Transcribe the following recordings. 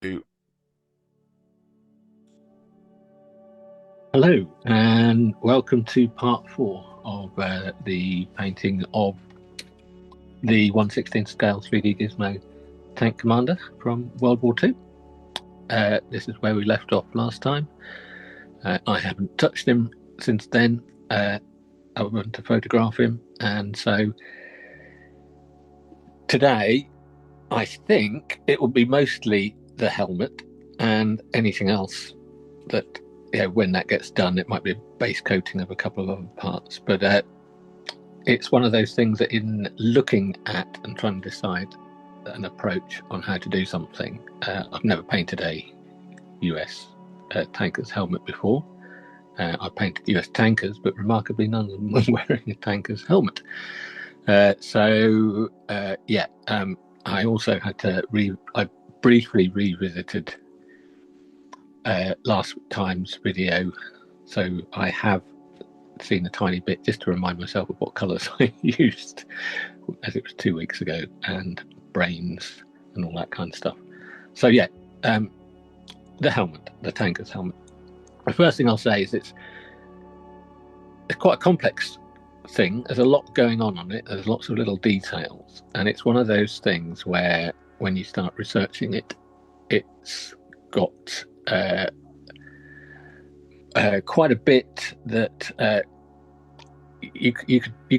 Hello, and welcome to part 4 of the painting of the 1/16 scale 3D Gizmo tank commander from World War II. This is where we left off last time. I haven't touched him since then. I went to photograph him, and so today I think it will be mostly the helmet and anything else that, when that gets done, it might be a base coating of a couple of other parts. But it's one of those things that in looking at and trying to decide an approach on how to do something, I've never painted a US tanker's helmet before. I've painted US tankers, but remarkably none of them were wearing a tanker's helmet. I also had to I briefly revisited last time's video, so I have seen a tiny bit just to remind myself of what colours I used, as it was 2 weeks ago, and brains and all that kind of stuff. So the helmet, the tanker's helmet. The first thing I'll say is it's quite a complex thing. There's a lot going on it. There's lots of little details, and it's one of those things where when you start researching it, it's got quite a bit that you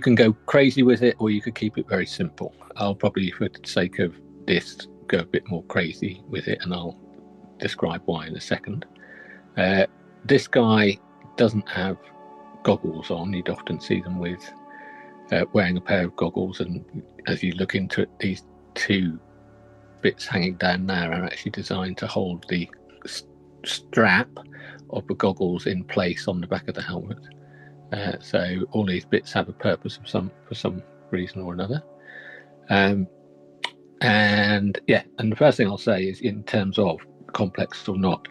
can go crazy with it, or you could keep it very simple. I'll probably, for the sake of this, go a bit more crazy with it, and I'll describe why in a second. This guy doesn't have goggles on. You'd often see them with wearing a pair of goggles, and as you look into it, these two bits hanging down there are actually designed to hold the strap of the goggles in place on the back of the helmet. So all these bits have a purpose for some reason or another. And the first thing I'll say is, in terms of complex or not,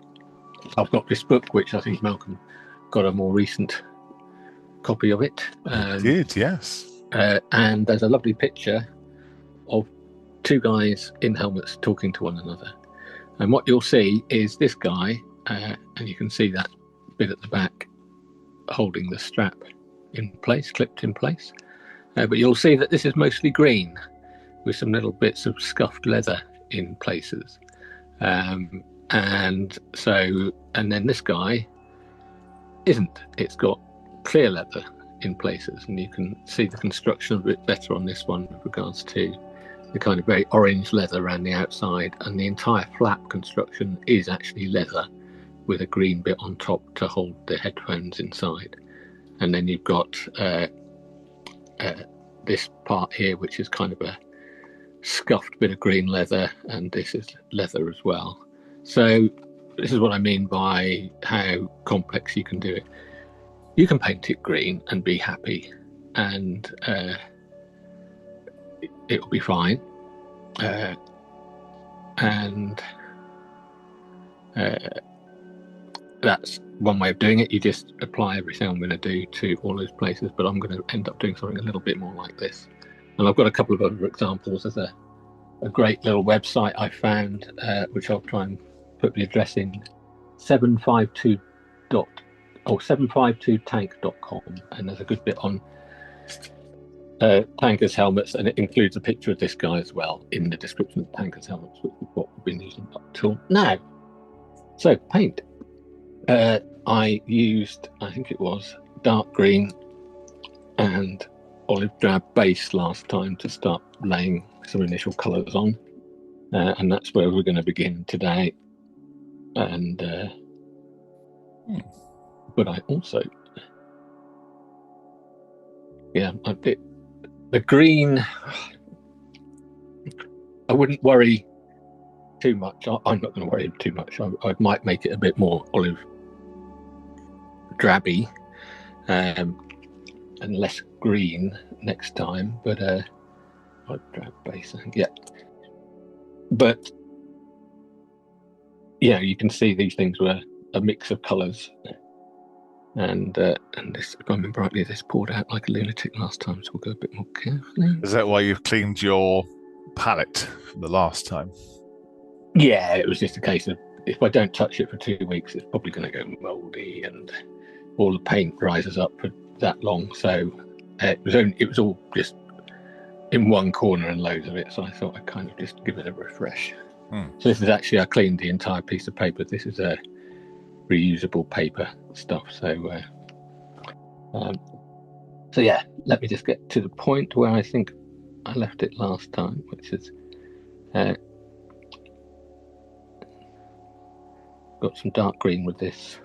I've got this book, which I think Malcolm got a more recent copy of it. Did, yes. And there's a lovely picture of two guys in helmets talking to one another. And what you'll see is this guy, and you can see that bit at the back holding the strap in place, clipped in place. But you'll see that this is mostly green, with some little bits of scuffed leather in places. And then this guy isn't. It's got clear leather in places, and you can see the construction a bit better on this one with regards to the kind of very orange leather around the outside, and the entire flap construction is actually leather with a green bit on top to hold the headphones inside. And then you've got this part here, which is kind of a scuffed bit of green leather, and this is leather as well. So this is what I mean by how complex you can do it. You can paint it green and be happy, and it'll be fine. That's one way of doing it. You just apply everything I'm going to do to all those places, but I'm going to end up doing something a little bit more like this. And I've got a couple of other examples. There's a great little website I found, which I'll try and put the address in, 752tank.com, and there's a good bit on tankers helmets, and it includes a picture of this guy as well in the description of tankers helmets, which is what we've been using up till now. So paint. I used, I think it was dark green and olive drab base last time to start laying some initial colours on, and that's where we're going to begin today. And but I also, the green, I wouldn't worry too much. I'm not going to worry too much. I might make it a bit more olive drabby and less green next time, but olive drab base, I think, yeah. But you can see these things were a mix of colours, and this, if I remember rightly, this poured out like a lunatic last time, so we'll go a bit more carefully. Is that why you've cleaned your palette from the last time? Yeah, it was just a case of if I don't touch it for 2 weeks, it's probably going to go mouldy and all the paint rises up for that long. So it was all just in one corner and loads of it. So I thought I'd kind of just give it a refresh. So this is actually, I cleaned the entire piece of paper. This is a reusable paper stuff. So yeah, let me just get to the point where I think I left it last time, which is got some dark green with this.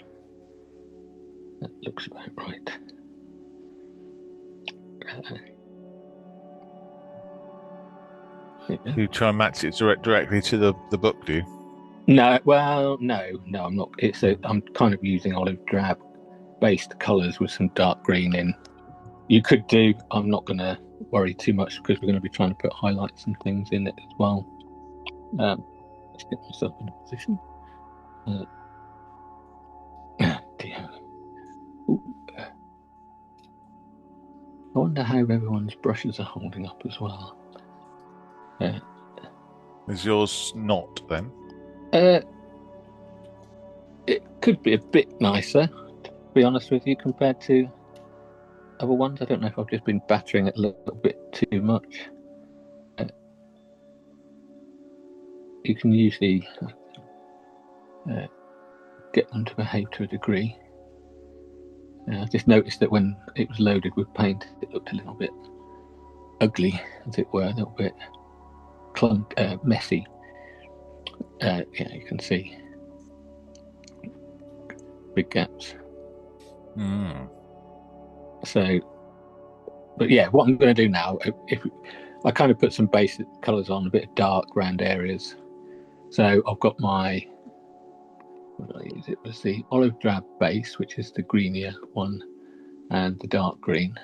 That looks about right. You try and match it directly to the book, do you? No, well, no, I'm not. I'm kind of using olive drab based colours with some dark green in. You could do. I'm not going to worry too much because we're going to be trying to put highlights and things in it as well. Let's get myself in a position. Dear. I wonder how everyone's brushes are holding up as well. Is yours not then? It could be a bit nicer, to be honest with you, compared to other ones. I don't know if I've just been battering it a little bit too much. You can usually get them to behave to a degree. I just noticed that when it was loaded with paint, it looked a little bit ugly, as it were, a little bit messy. Yeah, you can see big gaps. So, but yeah, what I'm going to do now, if I kind of put some basic colours on, a bit of dark round areas. So I've got my, what did I use? It was the olive drab base, which is the greenier one, and the dark green,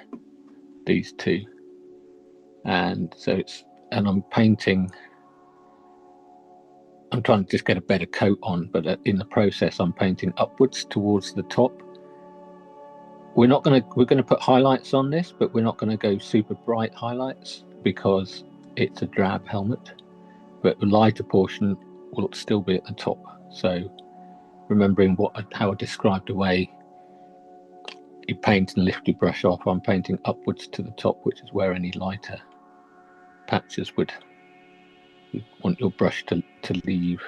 these two. And so I'm painting, I'm trying to just get a better coat on, but in the process, I'm painting upwards towards the top. We're going to put highlights on this, but we're not going to go super bright highlights because it's a drab helmet, but the lighter portion will still be at the top. So remembering how I described the way you paint and lift your brush off, I'm painting upwards to the top, which is where any lighter patches you want your brush to leave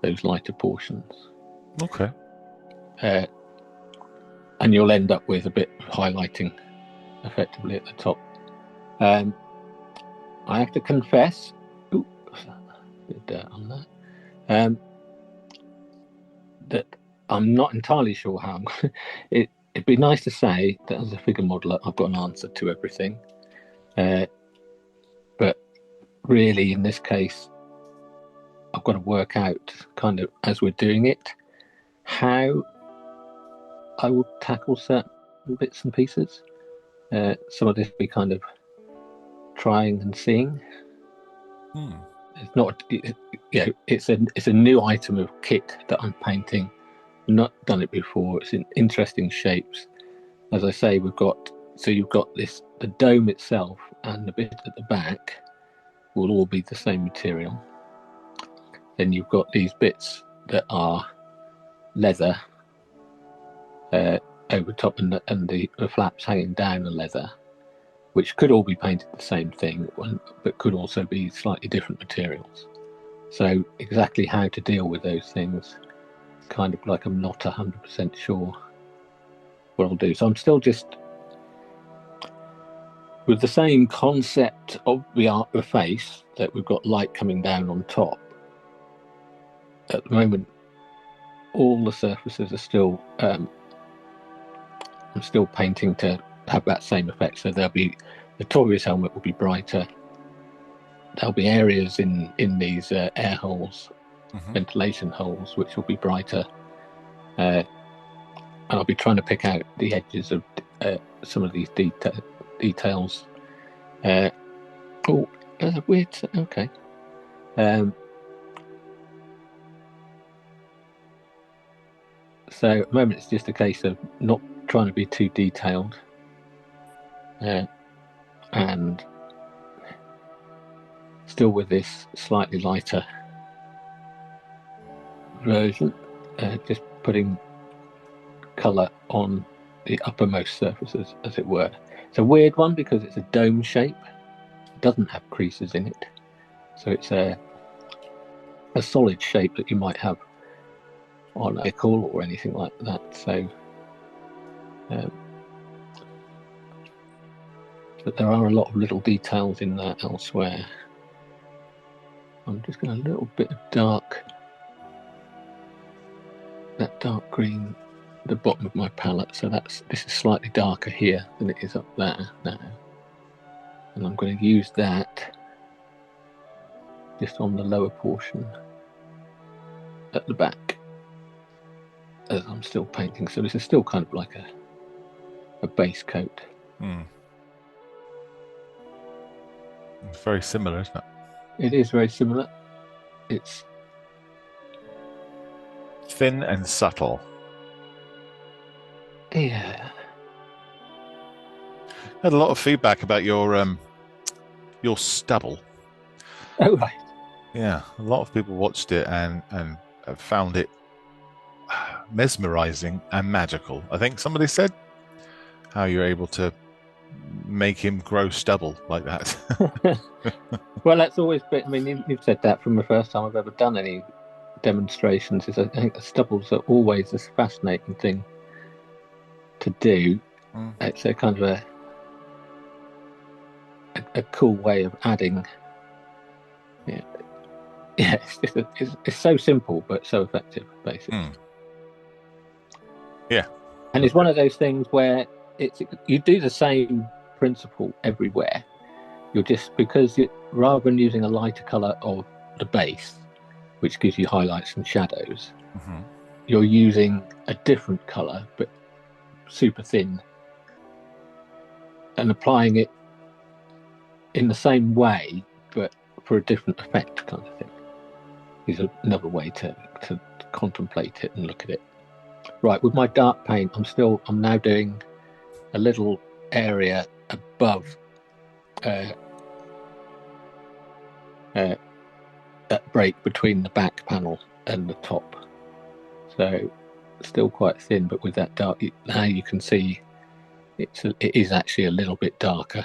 those lighter portions. Okay. And you'll end up with a bit of highlighting effectively at the top. I have to confess, a bit of dirt on that, that I'm not entirely sure how. It'd be nice to say that as a figure modeler, I've got an answer to everything. But really, in this case, I've got to work out kind of as we're doing it, how I will tackle certain bits and pieces. Some of this will be kind of trying and seeing. It's not, it's a new item of kit that I'm painting. I've not done it before. It's in interesting shapes. As I say, you've got the dome itself and the bit at the back will all be the same material. Then you've got these bits that are leather over top, and the flaps hanging down are leather, which could all be painted the same thing, but could also be slightly different materials. So exactly how to deal with those things, kind of like I'm not 100% sure what I'll do. So I'm still just with the same concept of the face, that we've got light coming down on top. At the moment, all the surfaces are still, I'm still painting to have that same effect. So the top of his helmet will be brighter. There'll be areas in these air holes, ventilation holes, which will be brighter. And I'll be trying to pick out the edges of some of these details. Weird. Okay. So at the moment, it's just a case of not trying to be too detailed, and still with this slightly lighter version, just putting colour on the uppermost surfaces, as it were. It's a weird one because it's a dome shape. It doesn't have creases in it, so it's a solid shape that you might have on a nickel or anything like that. So, but there are a lot of little details in that elsewhere. I'm just going to a little bit of that dark green, the bottom of my palette. So this is slightly darker here than it is up there now, and I'm going to use that just on the lower portion at the back as I'm still painting. So this is still kind of like a base coat. It's very similar, isn't it? It is very similar. It's thin and subtle. Yeah. I had a lot of feedback about your stubble. Oh, right. Yeah, a lot of people watched it and found it mesmerizing and magical. I think somebody said how you're able to make him grow stubble like that. Well, that's always been, I mean, you've said that from the first time I've ever done any demonstrations. I think the stubbles are always a fascinating thing to do. It's a kind of a cool way of adding. Yeah, it's so simple but so effective, basically. Yeah, and it's one of those things where you do the same principle everywhere. You're just, because rather than using a lighter color of the base, which gives you highlights and shadows, you're using a different color but super thin and applying it in the same way but for a different effect, kind of thing. Is another way to contemplate it and look at it. Right, with my dark paint, I'm now doing a little area above that break between the back panel and the top. So still quite thin, but with that dark, now you can see it is actually a little bit darker.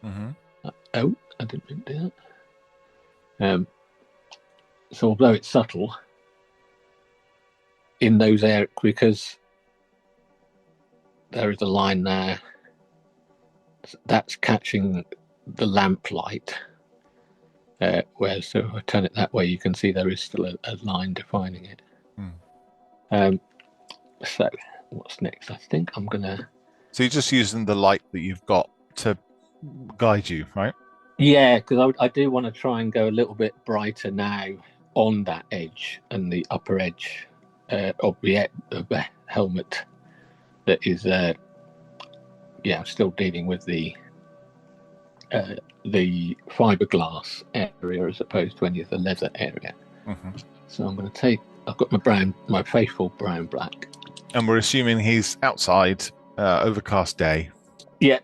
Oh, I didn't mean to do that. So although it's subtle in those areas, because there is a line there that's catching the lamp light, whereas so if I turn it that way, you can see there is still a line defining it. So what's next? I think I'm gonna. So you're just using the light that you've got to guide you, right? Yeah, because I do want to try and go a little bit brighter now on that edge and the upper edge of the helmet. That is, still dealing with the fiberglass area as opposed to any of the leather area. So I'm going to take. I've got my faithful brown black. And we're assuming he's outside, overcast day. Yeah.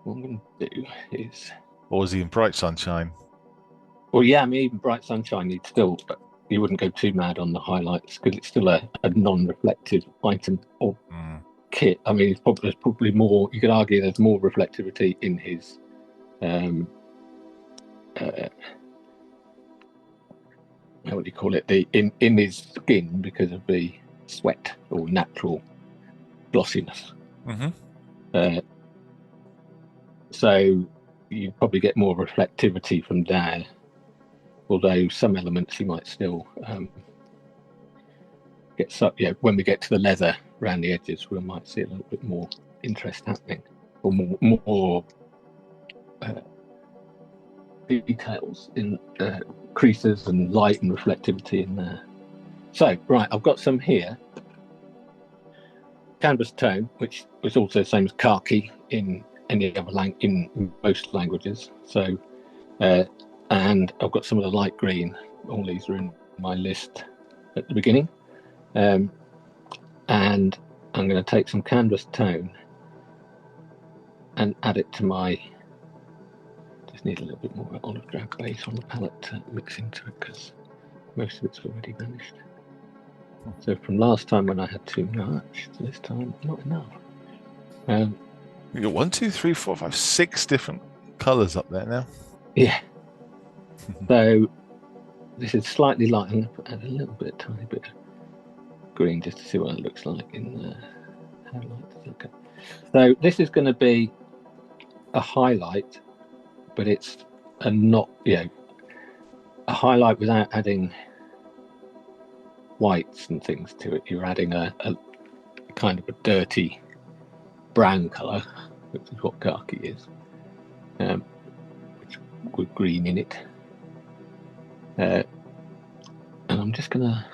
What I'm going to do is. Or is he in bright sunshine? Well, yeah, I mean, even bright sunshine, you wouldn't go too mad on the highlights because it's still a non-reflective item or kit. I mean, there's probably more. You could argue there's more reflectivity in his how would you call it? In his skin because of the sweat or natural glossiness. So you probably get more reflectivity from there. Although some elements you might still get sucked. Yeah, when we get to the leather around the edges, we might see a little bit more interest happening, or more details in creases and light and reflectivity in there. So, right, I've got some here. Canvas tone, which is also the same as khaki in any other in most languages. So, and I've got some of the light green. All these are in my list at the beginning. And I'm going to take some canvas tone and add it to Just need a little bit more olive drab base on the palette to mix into it because most of it's already vanished. So from last time when I had too much, to this time not enough. You got 1, 2, 3, 4, 5, 6 different colours up there now. Yeah. So this is slightly light. I'm going to add a little bit, tiny bit of green just to see what it looks like in how light does it go. So this is going to be a highlight, but it's a not, a highlight without adding whites and things to it. You're adding a kind of a dirty brown colour, which is what khaki is, which with green in it. And I'm just gonna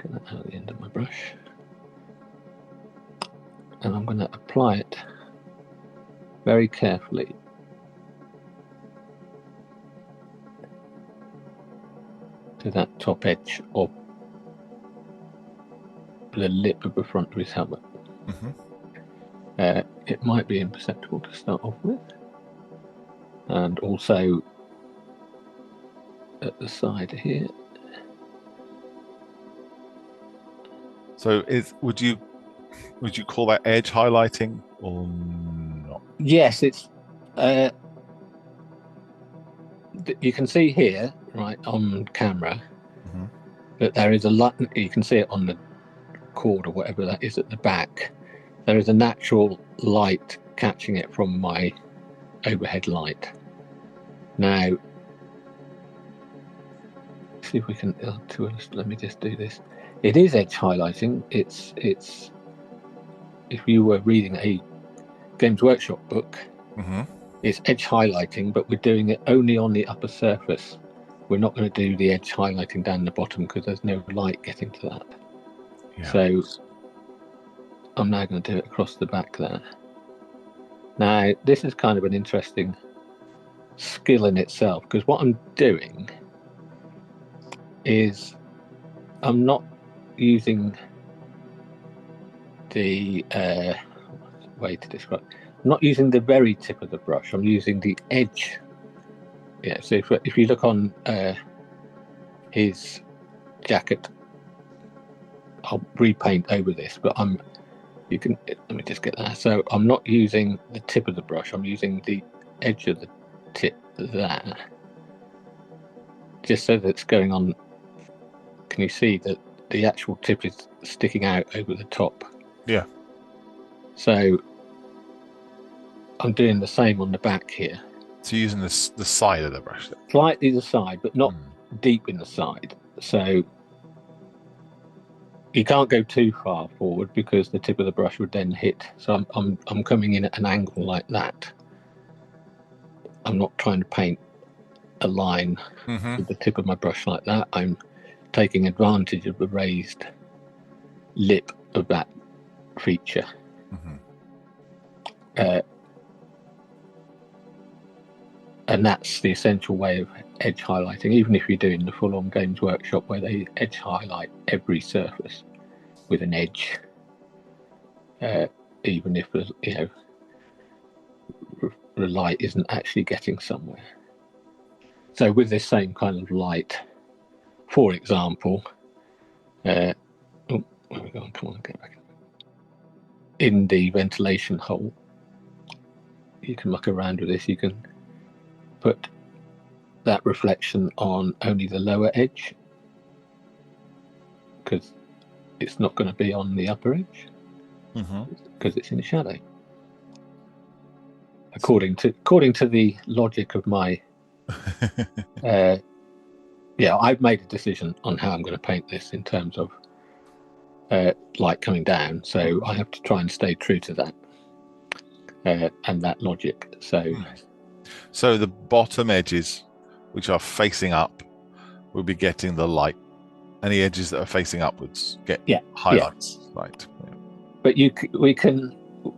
get that out at the end of my brush, and I'm gonna apply it very carefully to that top edge of the lip of the front of his helmet. It might be imperceptible to start off with, and also at the side here. So would you call that edge highlighting or not? Yes, it's you can see here, right on camera, that there is a lot. You can see it on the cord or whatever that is at the back. There is a natural light catching it from my overhead light. Now, see if we can. Let me just do this. It is edge highlighting. It's if you were reading a Games Workshop book, it's edge highlighting, but we're doing it only on the upper surface. We're not going to do the edge highlighting down the bottom because there's no light getting to that. Yeah. So I'm now going to do it across the back there. Now, this is kind of an interesting skill in itself, because what I'm doing is I'm not using the way to describe. I'm not using the very tip of the brush. I'm using the edge. Yeah. So if you look on his jacket, I'll repaint over this, but you can. Let me just get that. So I'm not using the tip of the brush. I'm using the edge of the tip there, just so that it's going on. Can you see that the actual tip is sticking out over the top? Yeah. So I'm doing the same on the back here. So you're using the side of the brush? Slightly the side, but not deep in the side. So you can't go too far forward because the tip of the brush would then hit. So I'm coming in at an angle like that. I'm not trying to paint a line with the tip of my brush like that. I'm taking advantage of the raised lip of that feature. And that's the essential way of edge highlighting, even if you're doing the full-on Games Workshop where they edge highlight every surface with an edge, even if the light isn't actually getting somewhere. So with this same kind of light, for example, where we go? Come on, get back. In the ventilation hole, you can muck around with this. You can put that reflection on only the lower edge because it's not going to be on the upper edge because it's in the shadow. According to the logic of my I've made a decision on how I'm going to paint this in terms of light coming down, so I have to try and stay true to that and that logic. So the bottom edges, which are facing up, will be getting the light. Any edges that are facing upwards get highlights, right? Yeah. But we can,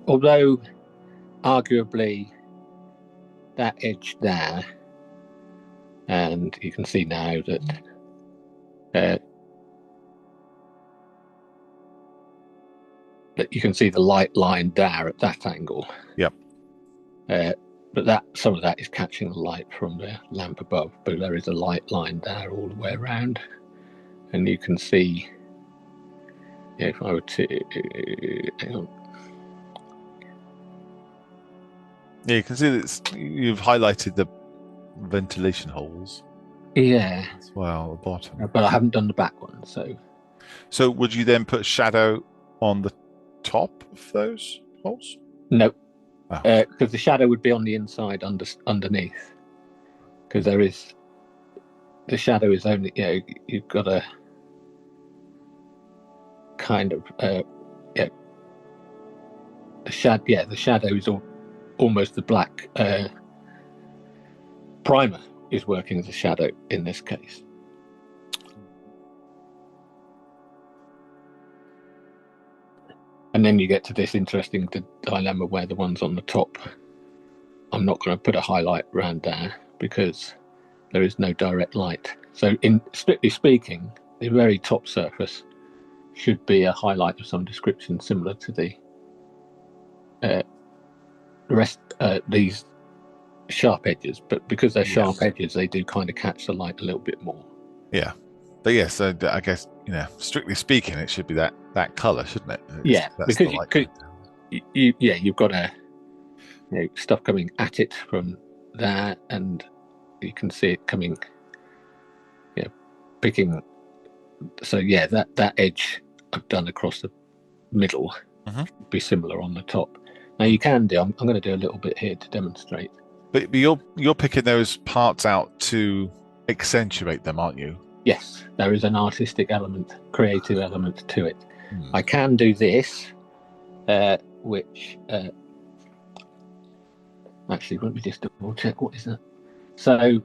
although arguably that edge there, and you can see now that you can see the light line there at that angle. Yep. but some of that is catching the light from the lamp above. But there is a light line there all the way around, and you can see. If I were to hang on. Yeah, you can see that you've highlighted the ventilation holes. Yeah. As well, at the bottom. But I haven't done the back one, so. So would you then put shadow on the top of those holes? No, because the shadow would be on the inside underneath. Because the shadow is only, you've got a kind of, the shadow is almost the black primer is working as a shadow in this case. And then you get to this interesting dilemma where the ones on the top, I'm not going to put a highlight around there because there is no direct light. So strictly speaking, the very top surface should be a highlight of some description similar to the rest, these sharp edges. But because they're sharp edges, they do kind of catch the light a little bit more. Yeah. But yes, so I guess, strictly speaking, it should be that colour, shouldn't it? Because you've got stuff coming at it from there, and you can see it coming, picking. So that edge I've done across the middle would be similar on the top. Now you can do. I'm going to do a little bit here to demonstrate. But you're picking those parts out to accentuate them, aren't you? Yes, there is an artistic element, creative element to it. I can do this, which actually, let me just double check. What is that? So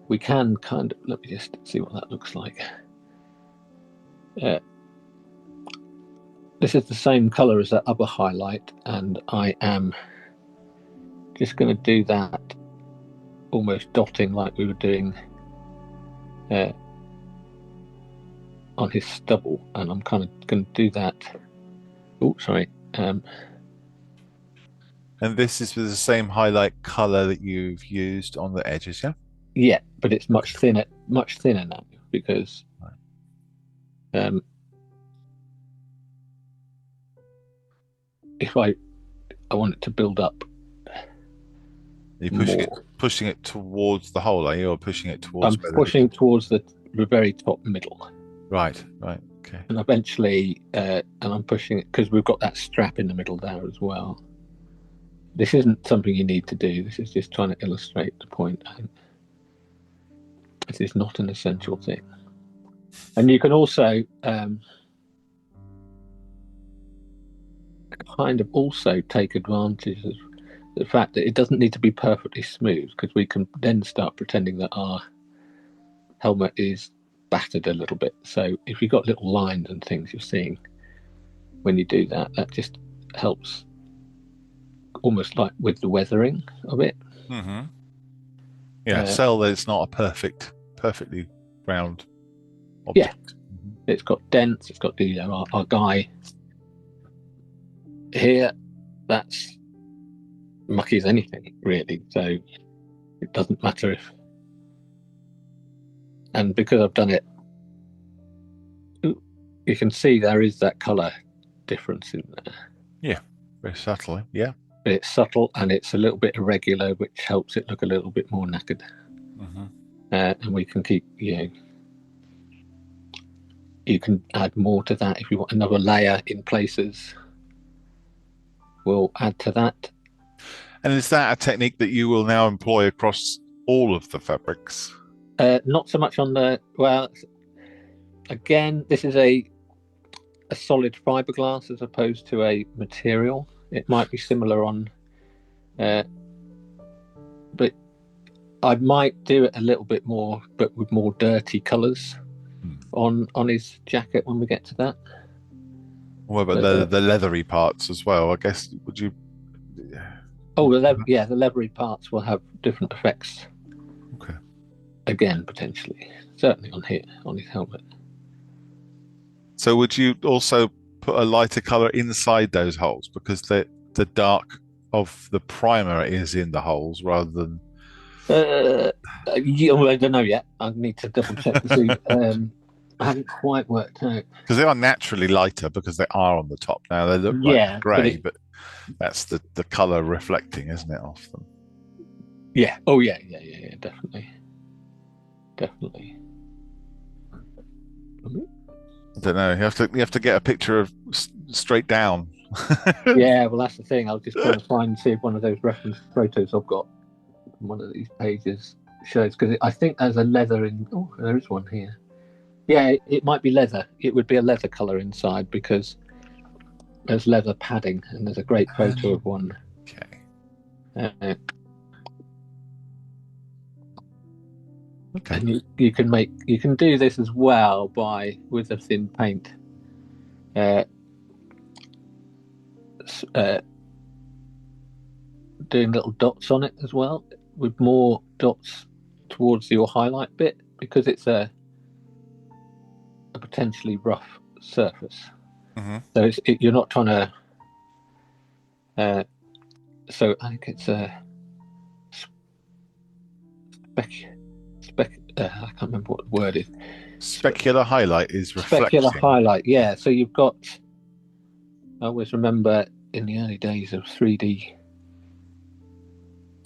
we can kind of, let me just see what that looks like. This is the same color as that other highlight, and I am just going to do that almost dotting like we were doing on his stubble, and I'm kind of going to do that. Oh, sorry. And this is with the same highlight color that you've used on the edges, yeah? Yeah, but it's much thinner now because if I want it to build up. You're pushing it towards the hole, are you, or pushing it towards? I'm pushing towards the very top middle. Right, okay. And eventually, and I'm pushing it because we've got that strap in the middle there as well. This isn't something you need to do. This is just trying to illustrate the point. I think this is not an essential thing. And you can also kind of also take advantage of the fact that it doesn't need to be perfectly smooth, because we can then start pretending that our helmet is battered a little bit. So if you've got little lines and things you're seeing when you do that, that just helps, almost like with the weathering of it. Yeah, sell that it's not a perfectly round object. Yeah, it's got dents, it's got the our guy here, that's mucky as anything really, so it doesn't matter if, and because I've done it, you can see there is that colour difference in there. Yeah, very subtly, yeah. But it's subtle and it's a little bit irregular, which helps it look a little bit more knackered. And we can keep, you can add more to that if you want another layer in places. We'll add to that. And is that a technique that you will now employ across all of the fabrics? Not so much on the, well, again, this is a solid fiberglass as opposed to a material. It might be similar on, but I might do it a little bit more, but with more dirty colours on his jacket when we get to that. What about the leathery parts as well? I guess, would you? Oh, the leathery parts will have different effects. Okay. Again, potentially, certainly on his helmet. So would you also put a lighter colour inside those holes, because to the dark of the primer is in the holes rather than. Yeah, well, I don't know yet. I need to double check to see. I haven't quite worked out because they are naturally lighter because they are on the top. Now they look like grey, but that's the color reflecting, isn't it, off them? Yeah. Oh yeah. Definitely. I don't know. You have to get a picture of straight down. Yeah. Well, that's the thing. I was just trying to see if one of those reference photos I've got on one of these pages shows, because I think there's a leather in. Oh, there is one here. Yeah, it might be leather. It would be a leather color inside because there's leather padding, and there's a great photo of one. Okay. Okay. And you can do this as well with a thin paint. Doing little dots on it as well, with more dots towards your highlight bit, because it's a potentially rough surface. Mm-hmm. So you're not trying to. So I think it's a I can't remember what the word is. Specular highlight is reflecting. Specular highlight, yeah. So you've got. I always remember in the early days of 3D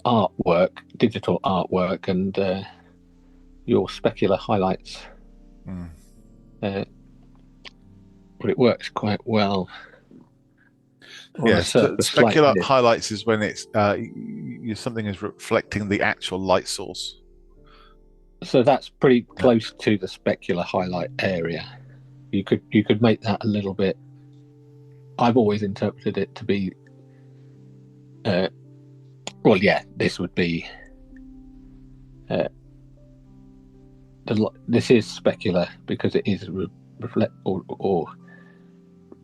artwork, digital artwork, and your specular highlights. But it works quite well. Yes, specular highlights is when it's something is reflecting the actual light source. So that's pretty close to the specular highlight area. You could make that a little bit. I've always interpreted it to be. Well, yeah, this would be. This is specular because it is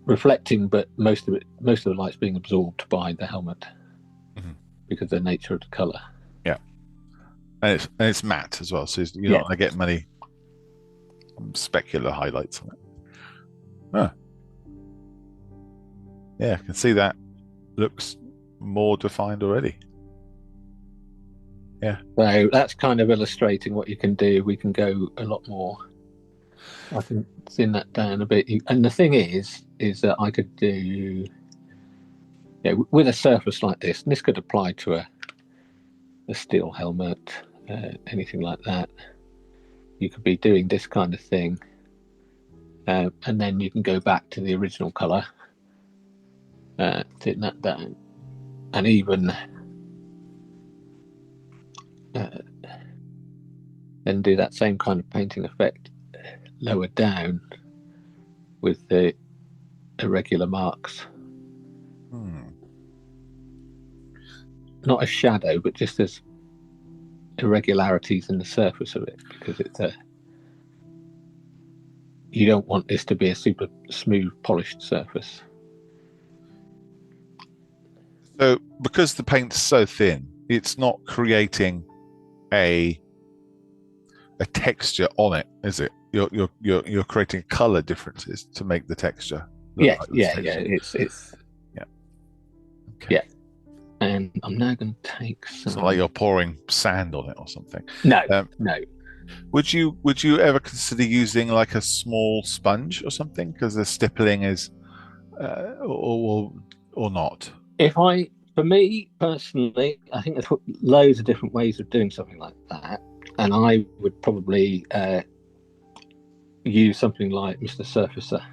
reflecting, but most of the light's being absorbed by the helmet because of the nature of the color. Yeah, and it's matte as well, so you're not going to get many specular highlights on it. Oh. Yeah, I can see that looks more defined already. Yeah. So that's kind of illustrating what you can do. We can go a lot more. I can thin that down a bit. And the thing is that I could do, with a surface like this, and this could apply to a steel helmet, anything like that. You could be doing this kind of thing. And then you can go back to the original color, thin that down, and even then do that same kind of painting effect lower down with the irregular marks. Not a shadow, but just as irregularities in the surface of it, because it's you don't want this to be a super smooth, polished surface. So, because the paint's so thin, it's not creating a texture on it, is it? You're creating color differences to make the texture. It's Okay. And I'm now going to take some. It's not like you're pouring sand on it or something. No. Would you ever consider using like a small sponge or something, because the stippling is, or not? For me personally, I think there's loads of different ways of doing something like that, and I would probably use something like Mr. Surfacer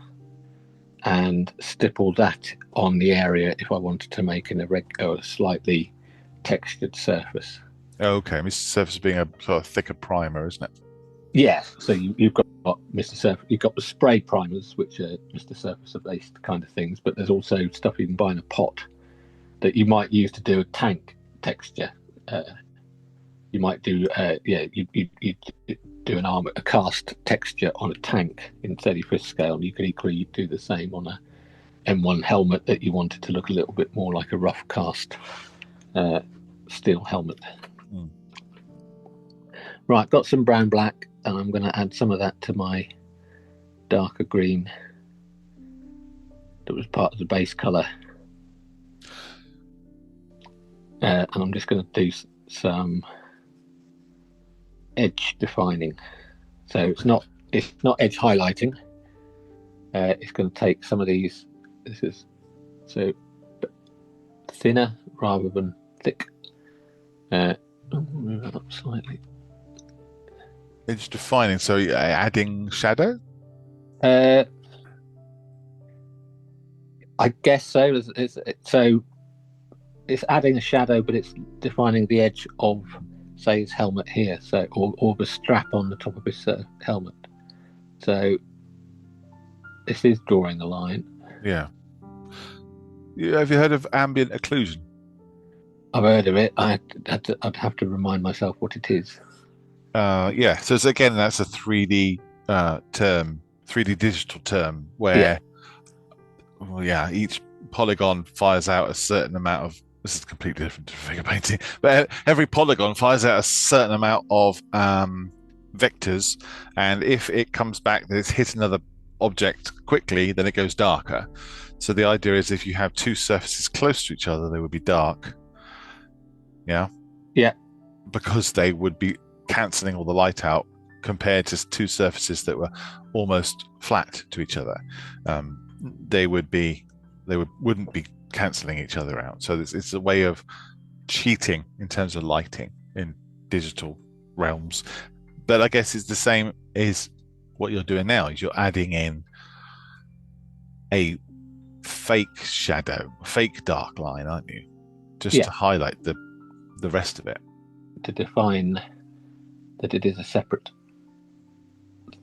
and stipple that on the area if I wanted to make a slightly textured surface. Okay, Mr. Surfacer being a sort of thicker primer, isn't it? Yes. So you've got Mr. Surfacer, you've got the spray primers, which are Mr. Surfacer based kind of things, but there's also stuff you can buy in a pot that you might use to do a tank texture. You might do, you do a cast texture on a tank in 35th scale, and you could equally do the same on a M1 helmet that you wanted to look a little bit more like a rough cast steel helmet. Right, got some brown black, and I'm going to add some of that to my darker green that was part of the base colour. and I'm just going to do some edge defining. So it's not edge highlighting. It's going to take some of these. This is so thinner rather than thick. Move that up slightly. Edge defining, so you're adding shadow? I guess so. It's adding a shadow, but it's defining the edge of, say, his helmet here, so or the strap on the top of his helmet. So this is drawing a line. Yeah. Have you heard of ambient occlusion? I've heard of it. I'd have to remind myself what it is. Yeah. So again, that's a 3D term, 3D digital term, where each polygon fires out a certain amount of. This is completely different to figure painting, but every polygon fires out a certain amount of vectors, and if it comes back that it's hit another object quickly, then it goes darker. So the idea is if you have two surfaces close to each other, they would be dark. Yeah. Yeah. Because they would be cancelling all the light out compared to two surfaces that were almost flat to each other. They wouldn't be cancelling each other out. So it's a way of cheating in terms of lighting in digital realms. But I guess it's the same as what you're doing now, is you're adding in a fake shadow, fake dark line, aren't you? Just to highlight the rest of it. To define that it is a separate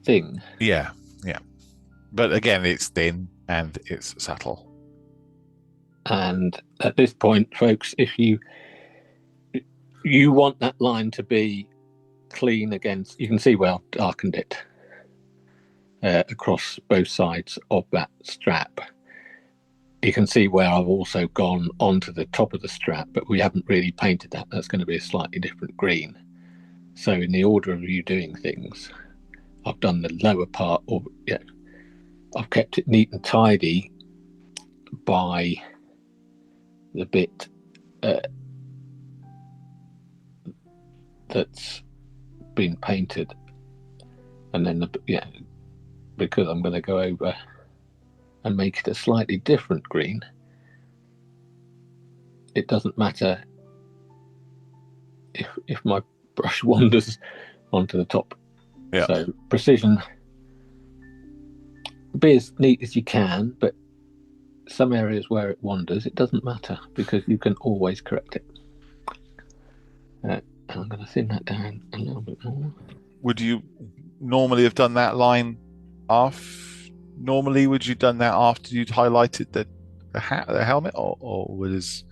thing. Yeah. But again, it's thin and it's subtle. And at this point, folks, if you want that line to be clean against, you can see where I've darkened it across both sides of that strap. You can see where I've also gone onto the top of the strap, but we haven't really painted that. That's going to be a slightly different green. So in the order of you doing things, I've done the lower part, I've kept it neat and tidy by the bit that's been painted, and then because I'm going to go over and make it a slightly different green. It doesn't matter if my brush wanders onto the top. Yeah. So precision, be as neat as you can, but some areas where it wanders, it doesn't matter because you can always correct it. And I'm going to thin that down a little bit more. Would you normally have done that line off? Normally, would you done that after you'd highlighted the helmet, or was?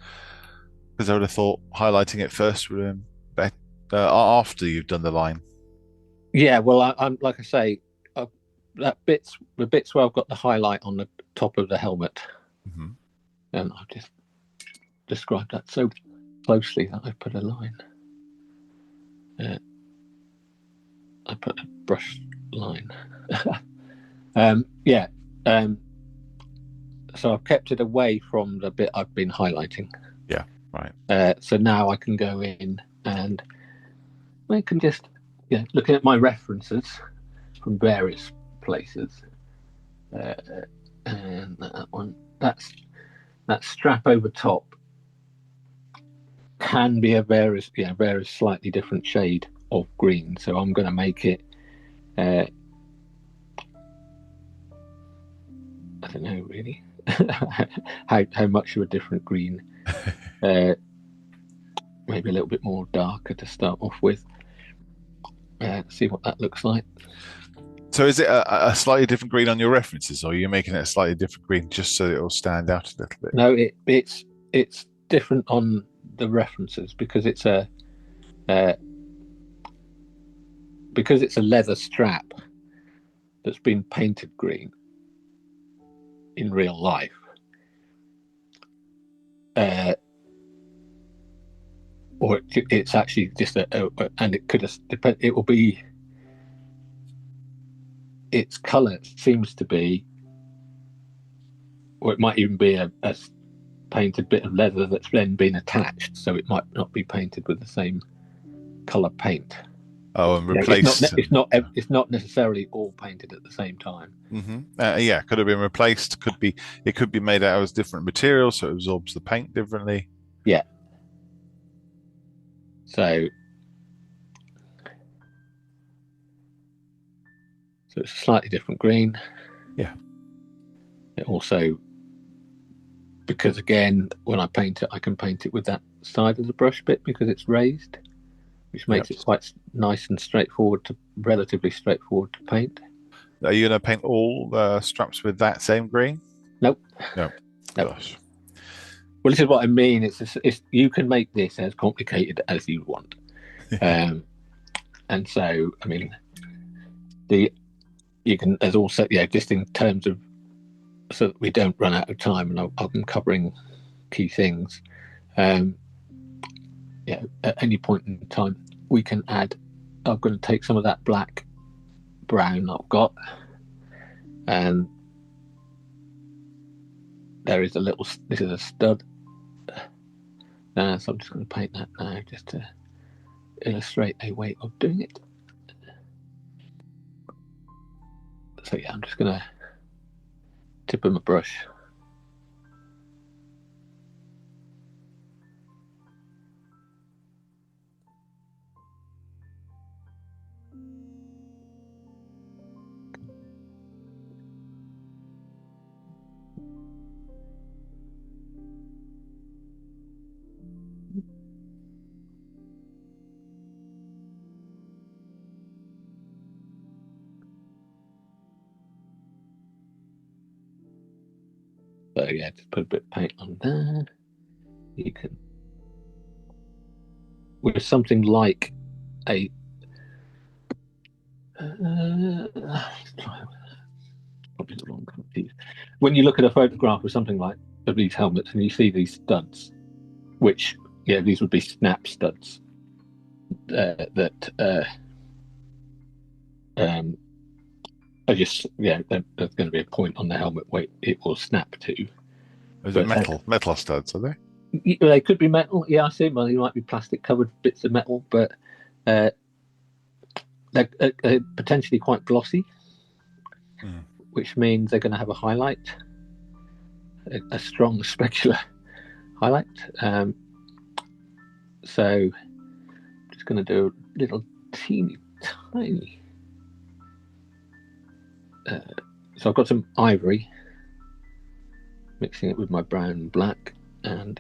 Because I would have thought highlighting it first would have been better after you've done the line. Yeah, well, I'm like I say, the bits where I've got the highlight on the top of the helmet, and I've just described that so closely that I put a line. I put a brush line. So I've kept it away from the bit I've been highlighting. Yeah, right. So now I can go in and I can just, looking at my references from various places, and that one, that strap over top can be a various slightly different shade of green. So I'm going to make it. I don't know really how much of a different green. Maybe a little bit more darker to start off with. See what that looks like. So is it a slightly different green on your references, or are you making it a slightly different green just so it will stand out a little bit? No, it's different on the references because it's a leather strap that's been painted green in real life. Or it's actually just and it could depend. It will be. Its colour seems to be, or it might even be a painted bit of leather that's then been attached, so it might not be painted with the same color paint. Oh, and You know, replaced. it's not necessarily all painted at the same time. Yeah, could have been replaced. It could be made out of different materials, so it absorbs the paint differently. Yeah. So it's a slightly different green. Yeah. It also, because again, when I paint it, I can paint it with that side of the brush bit because it's raised, which makes it quite nice and relatively straightforward to paint. Are you going to paint all the straps with that same green? Nope. No. Nope. Gosh. Well, this is what I mean. It's you can make this as complicated as you want, and so I mean, you can. There's also just in terms of so that we don't run out of time, and I'm covering key things. At any point in time, we can add. I'm going to take some of that black brown I've got, and there is a little. This is a stud. So I'm just going to paint that now, just to illustrate a way of doing it. So yeah, I'm just going to tip of my brush. So yeah, just put a bit of paint on there. You can, with something like a probably the wrong piece. When you look at a photograph of something like of these helmets and you see these studs, which these would be snap studs that are just there's going to be a point on the helmet where it will snap to. Is it metal studs, are they? They could be metal. Yeah, I see. Well, they might be plastic covered bits of metal, but they're potentially quite glossy, which means they're going to have a highlight, a strong specular highlight. So I'm just going to do a little teeny tiny. So I've got some ivory, mixing it with my brown and black, and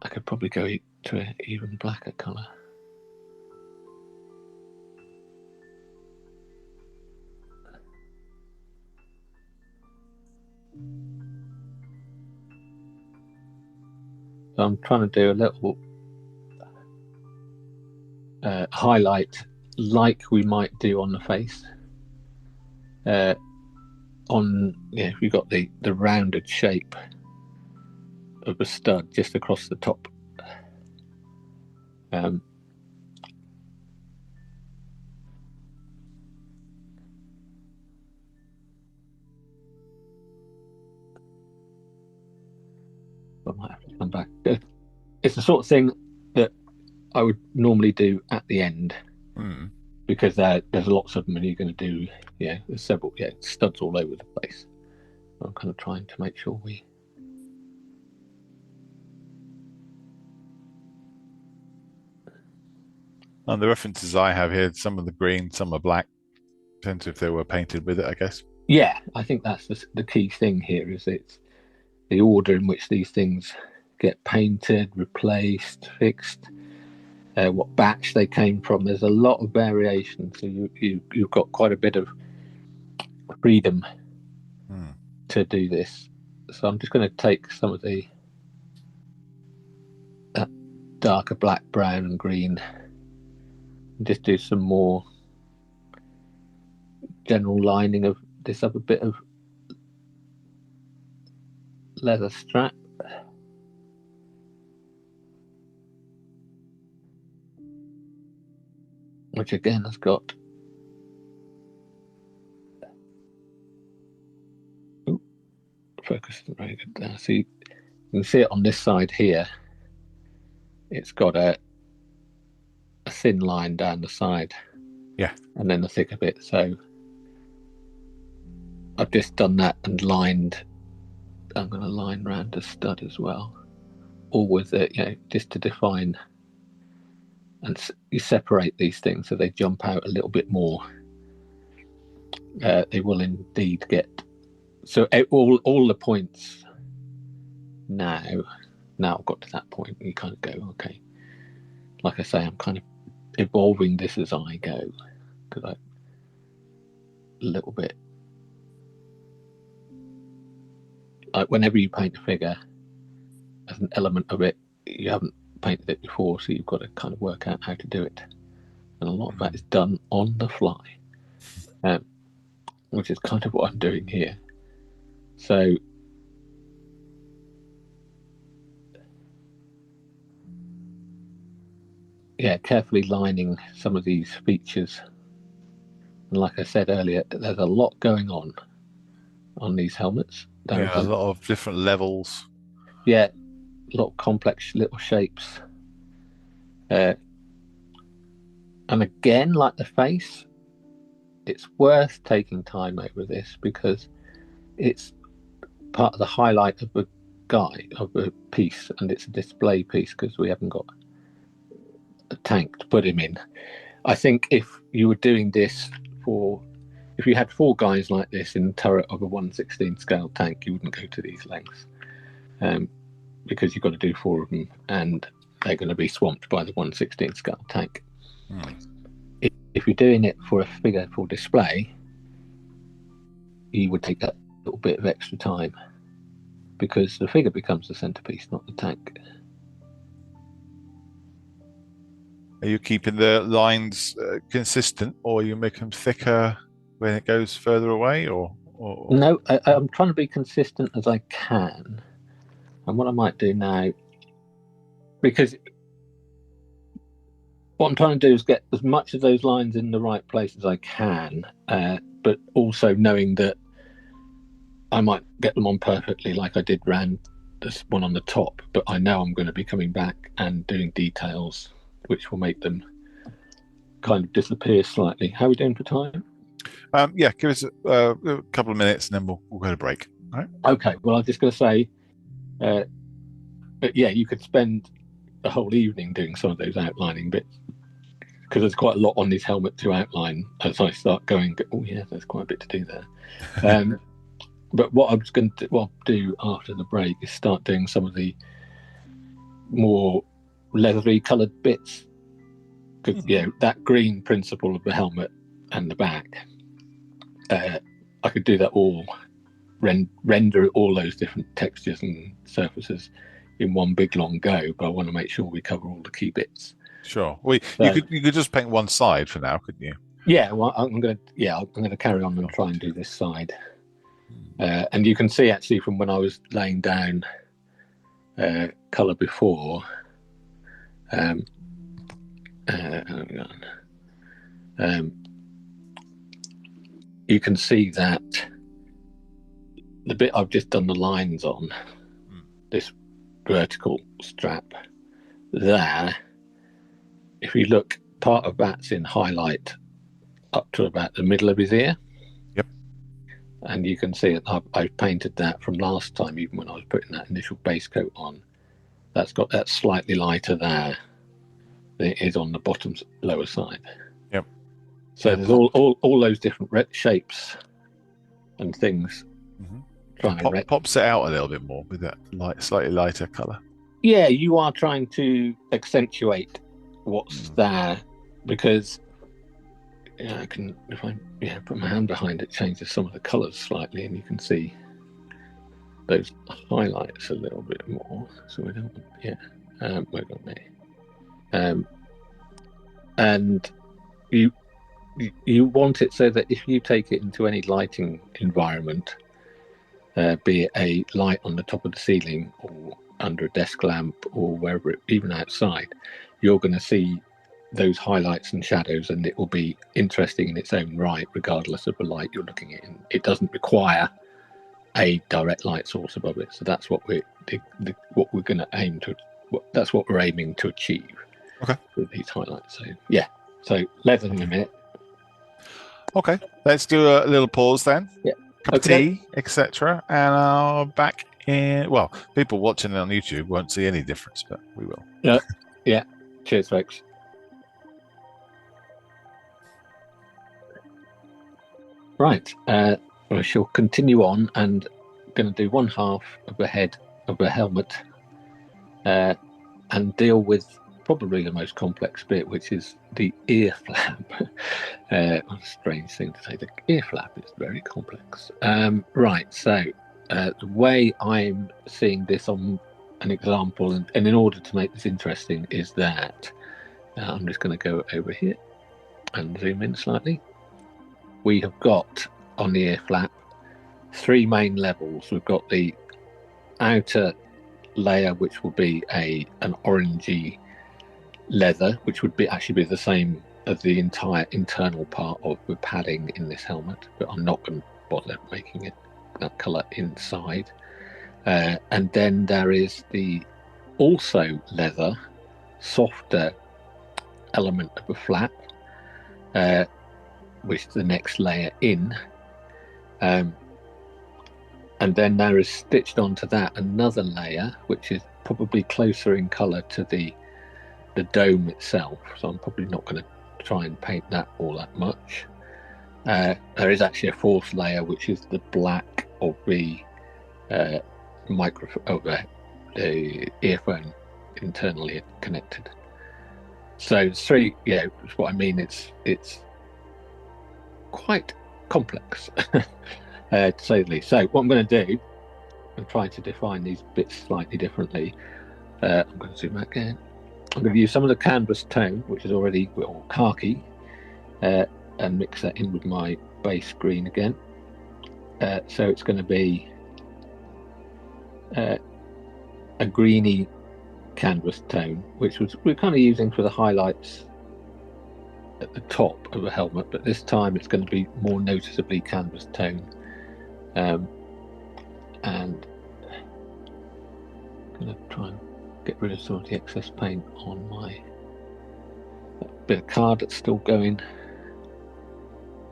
I could probably go to an even blacker colour. So I'm trying to do a little highlight like we might do on the face. We've got the rounded shape of a stud just across the top. I might have to come back. It's the sort of thing that I would normally do at the end because there's lots of them, and you're going to do there's several studs all over the place. I'm kind of trying to make sure we. And the references I have here, some of the green, some are black. Depends if they were painted with it, I guess. Yeah, I think that's the key thing here. Is it's the order in which these things get painted, replaced, fixed, what batch they came from. There's a lot of variation, so you've got quite a bit of freedom to do this. So I'm just going to take some of that darker black, brown, and green, and just do some more general lining of this other bit of leather strap. Which again has got focus isn't very good there. So you can see it on this side here. It's got a thin line down the side. Yeah. And then a thicker bit. So I've just done that and lined. I'm going to line around the stud as well. All with it, just to define. And you separate these things so they jump out a little bit more. They will indeed get. So all the points now I've got to that point, you kind of go, okay. Like I say, I'm kind of evolving this as I go, because a little bit. Like whenever you paint a figure, as an element of it, you haven't painted it before, so you've got to kind of work out how to do it. And a lot of that is done on the fly, which is kind of what I'm doing here. So carefully lining some of these features. And like I said earlier, there's a lot going on these helmets. A lot of different levels. Yeah, a lot of complex little shapes. And again, like the face, it's worth taking time over this because it's part of the highlight of the piece, and it's a display piece because we haven't got a tank to put him in. I think if you were doing this if you had 4 guys like this in the turret of a 1/16 scale tank, you wouldn't go to these lengths, because you've got to do 4 of them, and they're going to be swamped by the 1/16 scale tank. If you're doing it for a figure for display, you would take that little bit of extra time because the figure becomes the centerpiece, not the tank. Are you keeping the lines consistent, or you make them thicker when it goes further away, or? No, I'm trying to be consistent as I can. And what I might do now, because what I'm trying to do is get as much of those lines in the right place as I can, but also knowing that I might get them on perfectly like I did round this one on the top, but I know I'm going to be coming back and doing details which will make them kind of disappear slightly. How are we doing for time? Give us a couple of minutes and then we'll go to break. All right. Okay, well, I was just going to say, you could spend the whole evening doing some of those outlining bits because there's quite a lot on this helmet to outline as I start going, oh yeah, there's quite a bit to do there. But what I'll do after the break is start doing some of the more leathery coloured bits, because that green principle of the helmet and the back, I could do that all, render all those different textures and surfaces in one big long go, but I want to make sure we cover all the key bits. Sure. Well, you could just paint one side for now, couldn't you? Yeah, well, I'm going to carry on and try and do this side. And you can see actually from when I was laying down colour before, you can see that the bit I've just done the lines on, this vertical strap there, if you look, part of that's in highlight up to about the middle of his ear. Yep. And you can see it. I've painted that from last time, even when I was putting that initial base coat on. That's got that slightly lighter there than it is on the bottom lower side. Yep. So there's all those different shapes and things. Mm-hmm. Pops it out a little bit more with that slightly lighter colour. Yeah, you are trying to accentuate what's there, because I can, if I put my hand behind it, changes some of the colours slightly, and you can see those highlights a little bit more. So we don't, where got me? And you want it so that if you take it into any lighting environment, be it a light on the top of the ceiling or under a desk lamp or wherever, even outside, you're going to see those highlights and shadows, and it will be interesting in its own right, regardless of the light you're looking at. It doesn't require a direct light source above it. So that's what we're going to aim to. That's what we're aiming to achieve. Okay. With these highlights. So yeah. So leather in a minute. Okay. Let's do a little pause then. Yeah. Cup of tea, etc. And I'll back in. Well, people watching it on YouTube won't see any difference, but we will. Yeah. Cheers, folks. Right. I shall continue on and going to do one half of the head of the helmet and deal with probably the most complex bit, which is the ear flap. A strange thing to say. The ear flap is very complex. Right. So the way I'm seeing this on an example, and in order to make this interesting, is that I'm just going to go over here and zoom in slightly. We have got on the ear flap 3 main levels. We've got the outer layer, which will be an orangey leather, which would actually be the same as the entire internal part of the padding in this helmet, but I'm not going to bother making it that colour inside. And then there is the also leather, softer element of the flap, which is the next layer in. And then there is stitched onto that another layer, which is probably closer in colour to the dome itself. So I'm probably not going to try and paint that all that much. There is actually a 4th layer, which is the black of the microphone, of the earphone internally connected. So 3, yeah, that's what I mean. It's quite complex. To say the least. So what I'm going to do, I'm trying to define these bits slightly differently. I'm going to zoom out again. I'm going to use some of the canvas tone, which is already khaki, and mix that in with my base green again. So it's going to be a greeny canvas tone, which we're kind of using for the highlights at the top of the helmet, but this time it's going to be more noticeably canvas tone. And I'm going to try and get rid of some of the excess paint on my bit of card that's still going,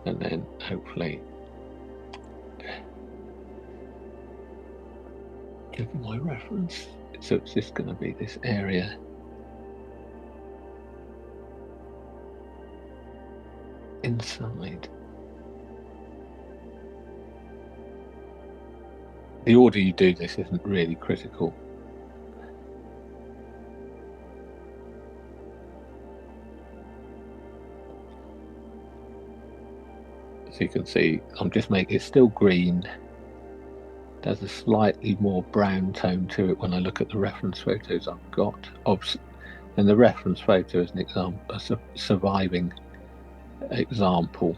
and then hopefully give my reference. So it's just going to be this area inside. The order you do this isn't really critical. So you can see I'm just making it still green. There's a slightly more brown tone to it when I look at the reference photos I've got. And the reference photo is an example, a surviving example,